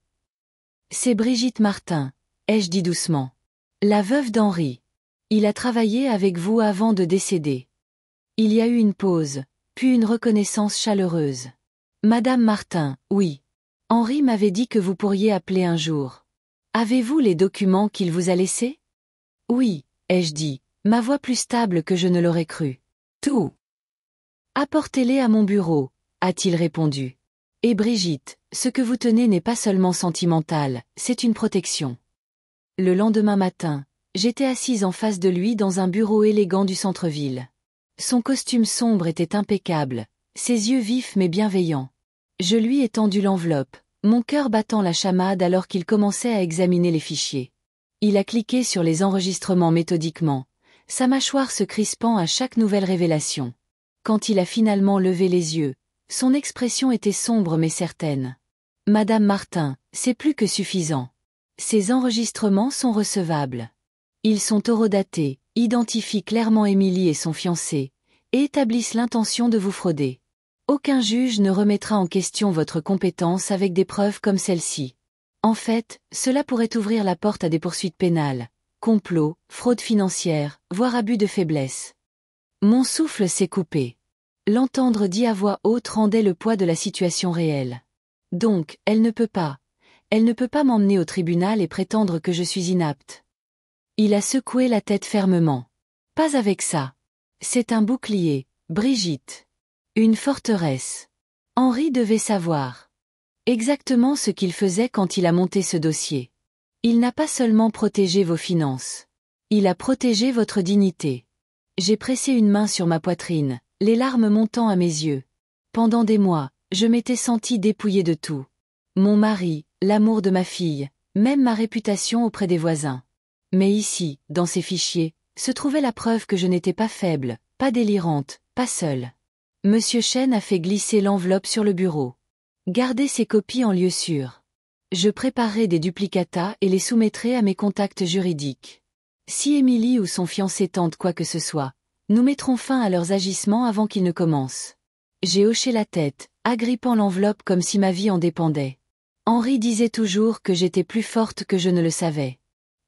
C'est Brigitte Martin, ai-je dit doucement. La veuve d'Henri. Il a travaillé avec vous avant de décéder. Il y a eu une pause, puis une reconnaissance chaleureuse. Madame Martin, oui. Henri m'avait dit que vous pourriez appeler un jour. Avez-vous les documents qu'il vous a laissés? Oui, ai-je dit, ma voix plus stable que je ne l'aurais cru. Tout. Apportez-les à mon bureau, a-t-il répondu. Et Brigitte, ce que vous tenez n'est pas seulement sentimental, c'est une protection. Le lendemain matin, j'étais assise en face de lui dans un bureau élégant du centre-ville. Son costume sombre était impeccable, ses yeux vifs mais bienveillants. Je lui ai tendu l'enveloppe, mon cœur battant la chamade alors qu'il commençait à examiner les fichiers. Il a cliqué sur les enregistrements méthodiquement, sa mâchoire se crispant à chaque nouvelle révélation. Quand il a finalement levé les yeux, son expression était sombre mais certaine. « Madame Martin, c'est plus que suffisant. Ces enregistrements sont recevables. Ils sont horodatés, identifient clairement Émilie et son fiancé, et établissent l'intention de vous frauder. Aucun juge ne remettra en question votre compétence avec des preuves comme celle-ci. En fait, cela pourrait ouvrir la porte à des poursuites pénales, complot, fraude financière, voire abus de faiblesse. » Mon souffle s'est coupé. L'entendre dit à voix haute rendait le poids de la situation réelle. Donc, elle ne peut pas m'emmener au tribunal et prétendre que je suis inapte. Il a secoué la tête fermement. Pas avec ça. C'est un bouclier, Brigitte. Une forteresse. Henri devait savoir exactement ce qu'il faisait quand il a monté ce dossier. Il n'a pas seulement protégé vos finances. Il a protégé votre dignité. J'ai pressé une main sur ma poitrine, les larmes montant à mes yeux. Pendant des mois, je m'étais sentie dépouillée de tout. Mon mari, l'amour de ma fille, même ma réputation auprès des voisins. Mais ici, dans ces fichiers, se trouvait la preuve que je n'étais pas faible, pas délirante, pas seule. Monsieur Chen a fait glisser l'enveloppe sur le bureau. Gardez ces copies en lieu sûr. Je préparerai des duplicata et les soumettrai à mes contacts juridiques. Si Émilie ou son fiancé tentent quoi que ce soit, nous mettrons fin à leurs agissements avant qu'ils ne commencent. J'ai hoché la tête, agrippant l'enveloppe comme si ma vie en dépendait. Henri disait toujours que j'étais plus forte que je ne le savais.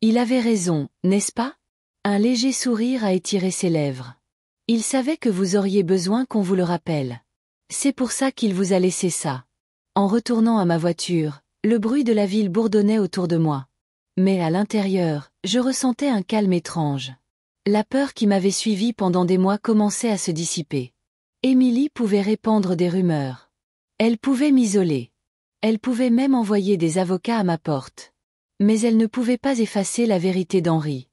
Il avait raison, n'est-ce pas? Un léger sourire a étiré ses lèvres. Il savait que vous auriez besoin qu'on vous le rappelle. C'est pour ça qu'il vous a laissé ça. En retournant à ma voiture, le bruit de la ville bourdonnait autour de moi. Mais à l'intérieur, je ressentais un calme étrange. La peur qui m'avait suivi pendant des mois commençait à se dissiper. Émilie pouvait répandre des rumeurs. Elle pouvait m'isoler. Elle pouvait même envoyer des avocats à ma porte. Mais elle ne pouvait pas effacer la vérité d'Henri.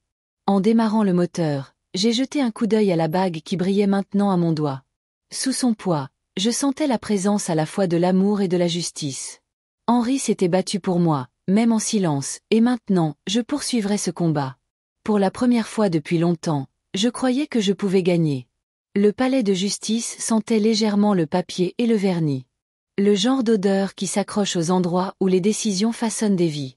En démarrant le moteur, j'ai jeté un coup d'œil à la bague qui brillait maintenant à mon doigt. Sous son poids, je sentais la présence à la fois de l'amour et de la justice. Henri s'était battu pour moi, même en silence, et maintenant, je poursuivrais ce combat. Pour la première fois depuis longtemps, je croyais que je pouvais gagner. Le palais de justice sentait légèrement le papier et le vernis. Le genre d'odeur qui s'accroche aux endroits où les décisions façonnent des vies.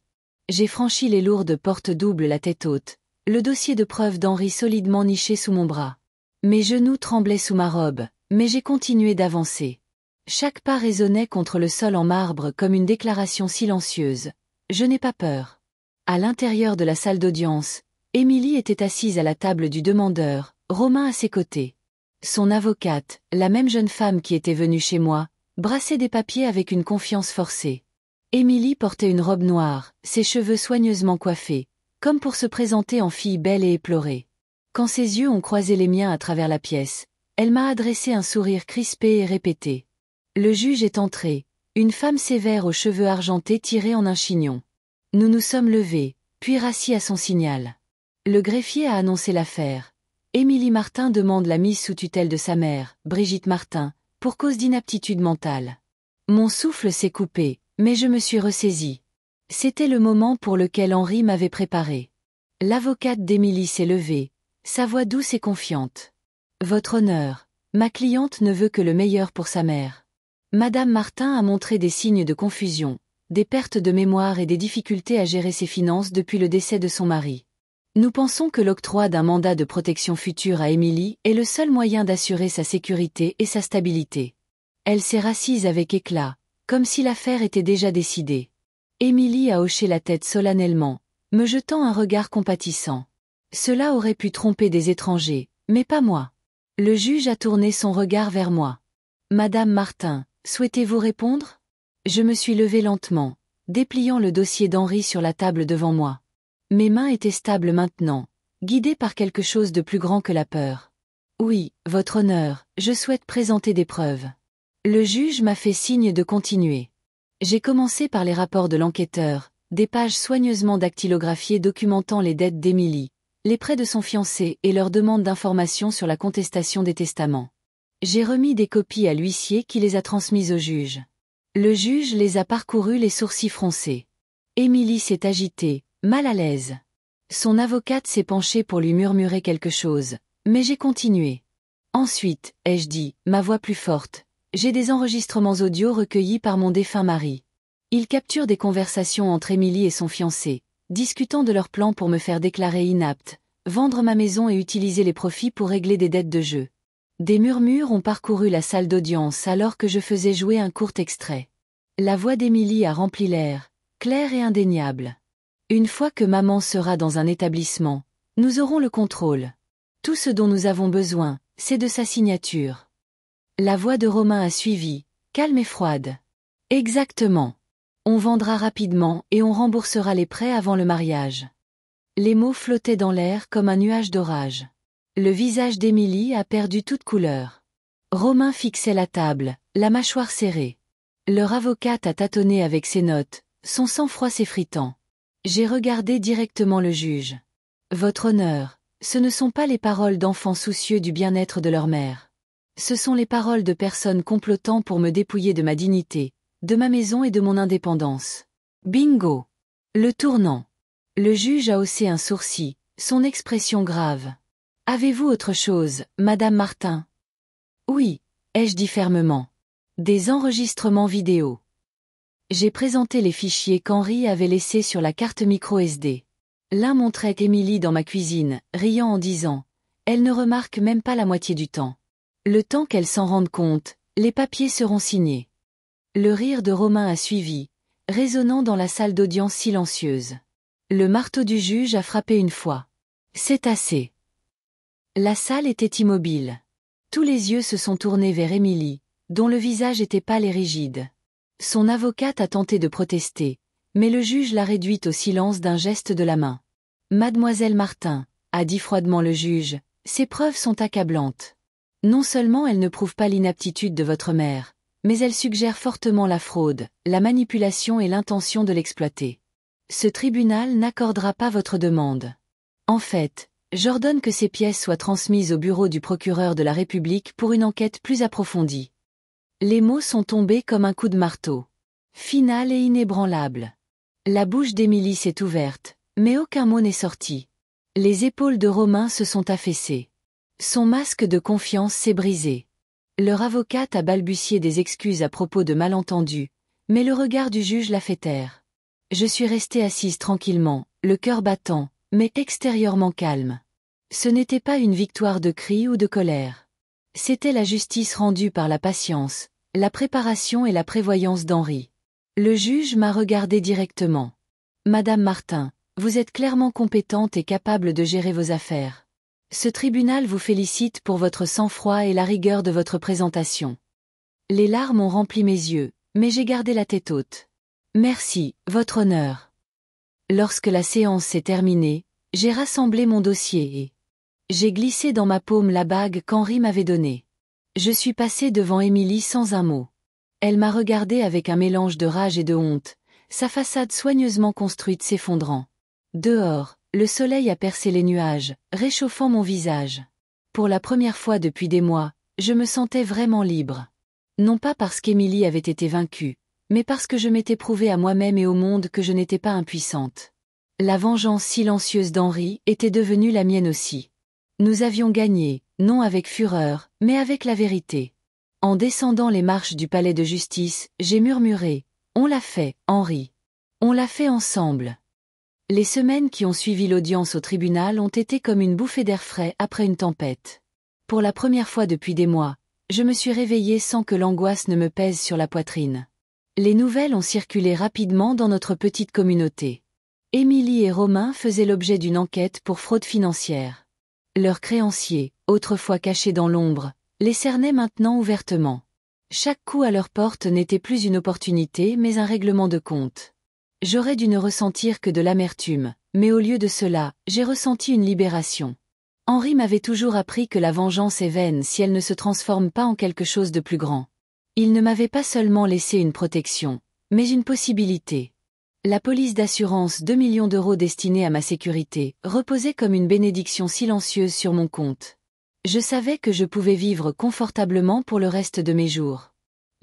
J'ai franchi les lourdes portes doubles la tête haute, le dossier de preuve d'Henri solidement niché sous mon bras. Mes genoux tremblaient sous ma robe, mais j'ai continué d'avancer. Chaque pas résonnait contre le sol en marbre comme une déclaration silencieuse. Je n'ai pas peur. À l'intérieur de la salle d'audience, Émilie était assise à la table du demandeur, Romain à ses côtés. Son avocate, la même jeune femme qui était venue chez moi, brassait des papiers avec une confiance forcée. Émilie portait une robe noire, ses cheveux soigneusement coiffés, comme pour se présenter en fille belle et éplorée. Quand ses yeux ont croisé les miens à travers la pièce, elle m'a adressé un sourire crispé et répété. Le juge est entré, une femme sévère aux cheveux argentés tirés en un chignon. Nous nous sommes levés, puis rassis à son signal. Le greffier a annoncé l'affaire. Émilie Martin demande la mise sous tutelle de sa mère, Brigitte Martin, pour cause d'inaptitude mentale. Mon souffle s'est coupé, mais je me suis ressaisie. C'était le moment pour lequel Henri m'avait préparé. L'avocate d'Émilie s'est levée, sa voix douce et confiante. Votre honneur, ma cliente ne veut que le meilleur pour sa mère. Madame Martin a montré des signes de confusion, des pertes de mémoire et des difficultés à gérer ses finances depuis le décès de son mari. Nous pensons que l'octroi d'un mandat de protection future à Émilie est le seul moyen d'assurer sa sécurité et sa stabilité. Elle s'est rassise avec éclat, comme si l'affaire était déjà décidée. Émilie a hoché la tête solennellement, me jetant un regard compatissant. Cela aurait pu tromper des étrangers, mais pas moi. Le juge a tourné son regard vers moi. Madame Martin, souhaitez-vous répondre? Je me suis levée lentement, dépliant le dossier d'Henri sur la table devant moi. Mes mains étaient stables maintenant, guidées par quelque chose de plus grand que la peur. Oui, votre honneur, je souhaite présenter des preuves. Le juge m'a fait signe de continuer. J'ai commencé par les rapports de l'enquêteur, des pages soigneusement dactylographiées documentant les dettes d'Émilie, les prêts de son fiancé et leur demande d'informations sur la contestation des testaments. J'ai remis des copies à l'huissier qui les a transmises au juge. Le juge les a parcourues les sourcils froncés. Émilie s'est agitée, mal à l'aise. Son avocate s'est penchée pour lui murmurer quelque chose, mais j'ai continué. Ensuite, ai-je dit, ma voix plus forte, j'ai des enregistrements audio recueillis par mon défunt mari. Ils capturent des conversations entre Émilie et son fiancé, discutant de leur plan pour me faire déclarer inapte, vendre ma maison et utiliser les profits pour régler des dettes de jeu. Des murmures ont parcouru la salle d'audience alors que je faisais jouer un court extrait. La voix d'Émilie a rempli l'air, claire et indéniable. Une fois que maman sera dans un établissement, nous aurons le contrôle. Tout ce dont nous avons besoin, c'est de sa signature. La voix de Romain a suivi, calme et froide. Exactement. On vendra rapidement et on remboursera les prêts avant le mariage. Les mots flottaient dans l'air comme un nuage d'orage. Le visage d'Émilie a perdu toute couleur. Romain fixait la table, la mâchoire serrée. Leur avocate a tâtonné avec ses notes, son sang-froid s'effritant. J'ai regardé directement le juge. Votre honneur, ce ne sont pas les paroles d'enfants soucieux du bien-être de leur mère. Ce sont les paroles de personnes complotant pour me dépouiller de ma dignité, de ma maison et de mon indépendance. Bingo! Le tournant. Le juge a haussé un sourcil, son expression grave. Avez-vous autre chose, Madame Martin? Oui, ai-je dit fermement. Des enregistrements vidéo. J'ai présenté les fichiers qu'Henri avait laissés sur la carte micro SD. L'un montrait Émilie dans ma cuisine, riant en disant « Elle ne remarque même pas la moitié du temps. Le temps qu'elle s'en rende compte, les papiers seront signés. » Le rire de Romain a suivi, résonnant dans la salle d'audience silencieuse. Le marteau du juge a frappé une fois. C'est assez. La salle était immobile. Tous les yeux se sont tournés vers Émilie, dont le visage était pâle et rigide. Son avocate a tenté de protester, mais le juge l'a réduite au silence d'un geste de la main. « Mademoiselle Martin », a dit froidement le juge, « ces preuves sont accablantes. Non seulement elles ne prouvent pas l'inaptitude de votre mère, mais elles suggèrent fortement la fraude, la manipulation et l'intention de l'exploiter. Ce tribunal n'accordera pas votre demande. En fait, j'ordonne que ces pièces soient transmises au bureau du procureur de la République pour une enquête plus approfondie. » Les mots sont tombés comme un coup de marteau. Final et inébranlable. La bouche d'Émilie s'est ouverte, mais aucun mot n'est sorti. Les épaules de Romain se sont affaissées. Son masque de confiance s'est brisé. Leur avocate a balbutié des excuses à propos de malentendus, mais le regard du juge l'a fait taire. Je suis restée assise tranquillement, le cœur battant, mais extérieurement calme. Ce n'était pas une victoire de cris ou de colère. C'était la justice rendue par la patience, la préparation et la prévoyance d'Henri. Le juge m'a regardé directement. « Madame Martin, vous êtes clairement compétente et capable de gérer vos affaires. Ce tribunal vous félicite pour votre sang-froid et la rigueur de votre présentation. » Les larmes ont rempli mes yeux, mais j'ai gardé la tête haute. « Merci, votre honneur. » Lorsque la séance s'est terminée, j'ai rassemblé mon dossier et j'ai glissé dans ma paume la bague qu'Henri m'avait donnée. Je suis passée devant Émilie sans un mot. Elle m'a regardé avec un mélange de rage et de honte, sa façade soigneusement construite s'effondrant. Dehors, le soleil a percé les nuages, réchauffant mon visage. Pour la première fois depuis des mois, je me sentais vraiment libre. Non pas parce qu'Émilie avait été vaincue, mais parce que je m'étais prouvé à moi-même et au monde que je n'étais pas impuissante. La vengeance silencieuse d'Henri était devenue la mienne aussi. Nous avions gagné, non avec fureur, mais avec la vérité. En descendant les marches du palais de justice, j'ai murmuré « On l'a fait, Henri. On l'a fait ensemble. » Les semaines qui ont suivi l'audience au tribunal ont été comme une bouffée d'air frais après une tempête. Pour la première fois depuis des mois, je me suis réveillée sans que l'angoisse ne me pèse sur la poitrine. Les nouvelles ont circulé rapidement dans notre petite communauté. Émilie et Romain faisaient l'objet d'une enquête pour fraude financière. Leurs créanciers, autrefois cachés dans l'ombre, les cernaient maintenant ouvertement. Chaque coup à leur porte n'était plus une opportunité mais un règlement de compte. J'aurais dû ne ressentir que de l'amertume, mais au lieu de cela, j'ai ressenti une libération. Henri m'avait toujours appris que la vengeance est vaine si elle ne se transforme pas en quelque chose de plus grand. Il ne m'avait pas seulement laissé une protection, mais une possibilité. La police d'assurance 2 millions d'euros destinée à ma sécurité reposait comme une bénédiction silencieuse sur mon compte. Je savais que je pouvais vivre confortablement pour le reste de mes jours.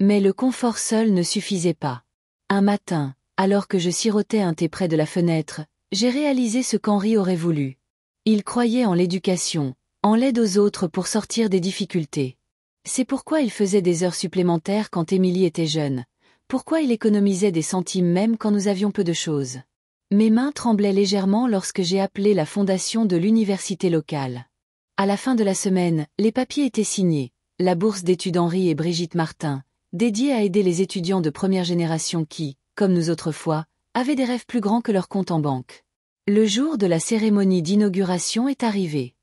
Mais le confort seul ne suffisait pas. Un matin, alors que je sirotais un thé près de la fenêtre, j'ai réalisé ce qu'Henri aurait voulu. Il croyait en l'éducation, en l'aide aux autres pour sortir des difficultés. C'est pourquoi il faisait des heures supplémentaires quand Émilie était jeune. Pourquoi il économisait des centimes même quand nous avions peu de choses. Mes mains tremblaient légèrement lorsque j'ai appelé la fondation de l'université locale. À la fin de la semaine, les papiers étaient signés. La bourse d'études Henri et Brigitte Martin, dédiée à aider les étudiants de première génération qui, comme nous autrefois, avaient des rêves plus grands que leur compte en banque. Le jour de la cérémonie d'inauguration est arrivé.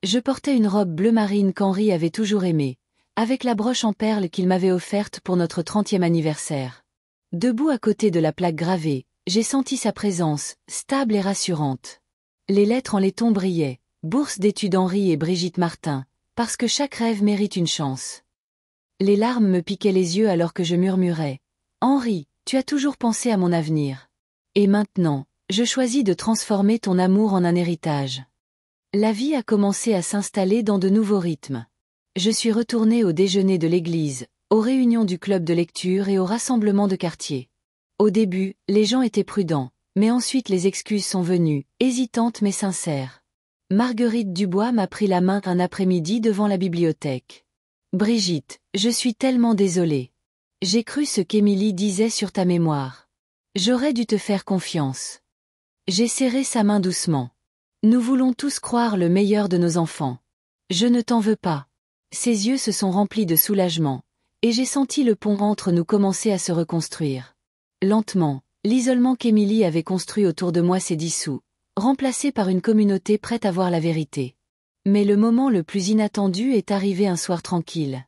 Je portais une robe bleu marine qu'Henri avait toujours aimée, avec la broche en perles qu'il m'avait offerte pour notre 30e anniversaire. Debout à côté de la plaque gravée, j'ai senti sa présence, stable et rassurante. Les lettres en laiton brillaient, bourse d'études Henri et Brigitte Martin, parce que chaque rêve mérite une chance. Les larmes me piquaient les yeux alors que je murmurais « Henri, tu as toujours pensé à mon avenir. Et maintenant, je choisis de transformer ton amour en un héritage. » La vie a commencé à s'installer dans de nouveaux rythmes. Je suis retournée au déjeuner de l'église, aux réunions du club de lecture et aux rassemblements de quartier. Au début, les gens étaient prudents, mais ensuite les excuses sont venues, hésitantes mais sincères. Marguerite Dubois m'a pris la main un après-midi devant la bibliothèque. « Brigitte, je suis tellement désolée. J'ai cru ce qu'Émilie disait sur ta mémoire. J'aurais dû te faire confiance. » J'ai serré sa main doucement. Nous voulons tous croire le meilleur de nos enfants. Je ne t'en veux pas. Ses yeux se sont remplis de soulagement, et j'ai senti le pont entre nous commencer à se reconstruire. Lentement, l'isolement qu'Émilie avait construit autour de moi s'est dissous, remplacé par une communauté prête à voir la vérité. Mais le moment le plus inattendu est arrivé un soir tranquille.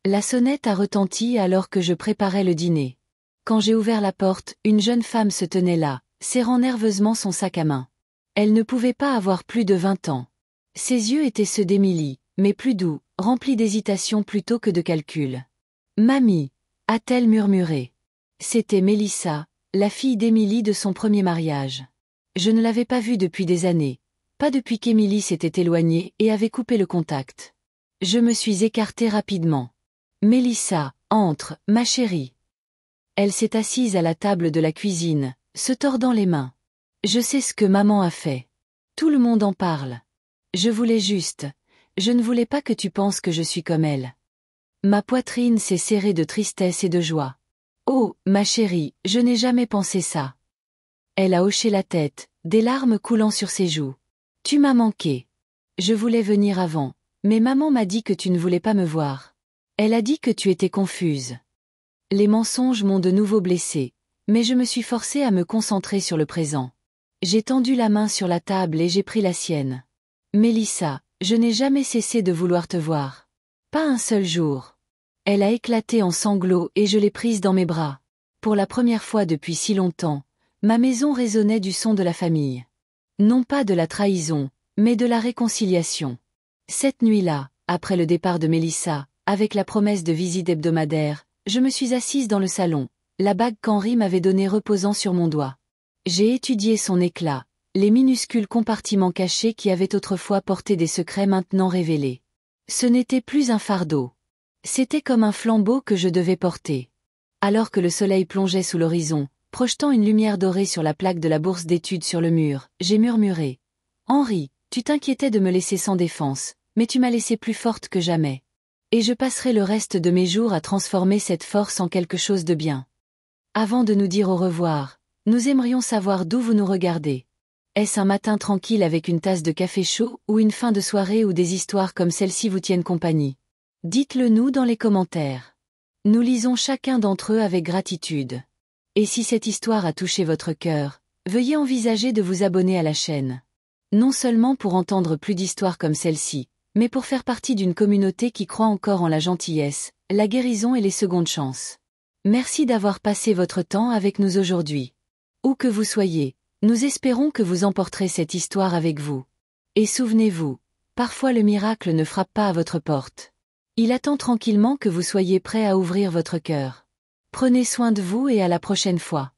La sonnette a retenti alors que je préparais le dîner. Quand j'ai ouvert la porte, une jeune femme se tenait là, serrant nerveusement son sac à main. Elle ne pouvait pas avoir plus de 20 ans. Ses yeux étaient ceux d'Émilie, mais plus doux, remplis d'hésitation plutôt que de calcul. « Mamie » a-t-elle murmuré. C'était Mélissa, la fille d'Émilie de son premier mariage. Je ne l'avais pas vue depuis des années, pas depuis qu'Émilie s'était éloignée et avait coupé le contact. Je me suis écartée rapidement. « Mélissa, entre, ma chérie. » Elle s'est assise à la table de la cuisine, se tordant les mains. « Je sais ce que maman a fait. Tout le monde en parle. Je voulais juste, je ne voulais pas que tu penses que je suis comme elle. » Ma poitrine s'est serrée de tristesse et de joie. « Oh, ma chérie, je n'ai jamais pensé ça. » Elle a hoché la tête, des larmes coulant sur ses joues. « Tu m'as manqué. Je voulais venir avant, mais maman m'a dit que tu ne voulais pas me voir. Elle a dit que tu étais confuse. » Les mensonges m'ont de nouveau blessée, mais je me suis forcée à me concentrer sur le présent. J'ai tendu la main sur la table et j'ai pris la sienne. « Mélissa, je n'ai jamais cessé de vouloir te voir. Pas un seul jour. » Elle a éclaté en sanglots et je l'ai prise dans mes bras. Pour la première fois depuis si longtemps, ma maison résonnait du son de la famille. Non pas de la trahison, mais de la réconciliation. Cette nuit-là, après le départ de Mélissa, avec la promesse de visite hebdomadaire, je me suis assise dans le salon, la bague qu'Henri m'avait donnée reposant sur mon doigt. J'ai étudié son éclat, les minuscules compartiments cachés qui avaient autrefois porté des secrets maintenant révélés. Ce n'était plus un fardeau. C'était comme un flambeau que je devais porter. Alors que le soleil plongeait sous l'horizon, projetant une lumière dorée sur la plaque de la bourse d'études sur le mur, j'ai murmuré. « Henri, tu t'inquiétais de me laisser sans défense, mais tu m'as laissé plus forte que jamais. Et je passerai le reste de mes jours à transformer cette force en quelque chose de bien. » Avant de nous dire au revoir, nous aimerions savoir d'où vous nous regardez. Est-ce un matin tranquille avec une tasse de café chaud ou une fin de soirée où des histoires comme celle-ci vous tiennent compagnie? Dites-le nous dans les commentaires. Nous lisons chacun d'entre eux avec gratitude. Et si cette histoire a touché votre cœur, veuillez envisager de vous abonner à la chaîne. Non seulement pour entendre plus d'histoires comme celle-ci, mais pour faire partie d'une communauté qui croit encore en la gentillesse, la guérison et les secondes chances. Merci d'avoir passé votre temps avec nous aujourd'hui. Où que vous soyez, nous espérons que vous emporterez cette histoire avec vous. Et souvenez-vous, parfois le miracle ne frappe pas à votre porte. Il attend tranquillement que vous soyez prêt à ouvrir votre cœur. Prenez soin de vous et à la prochaine fois.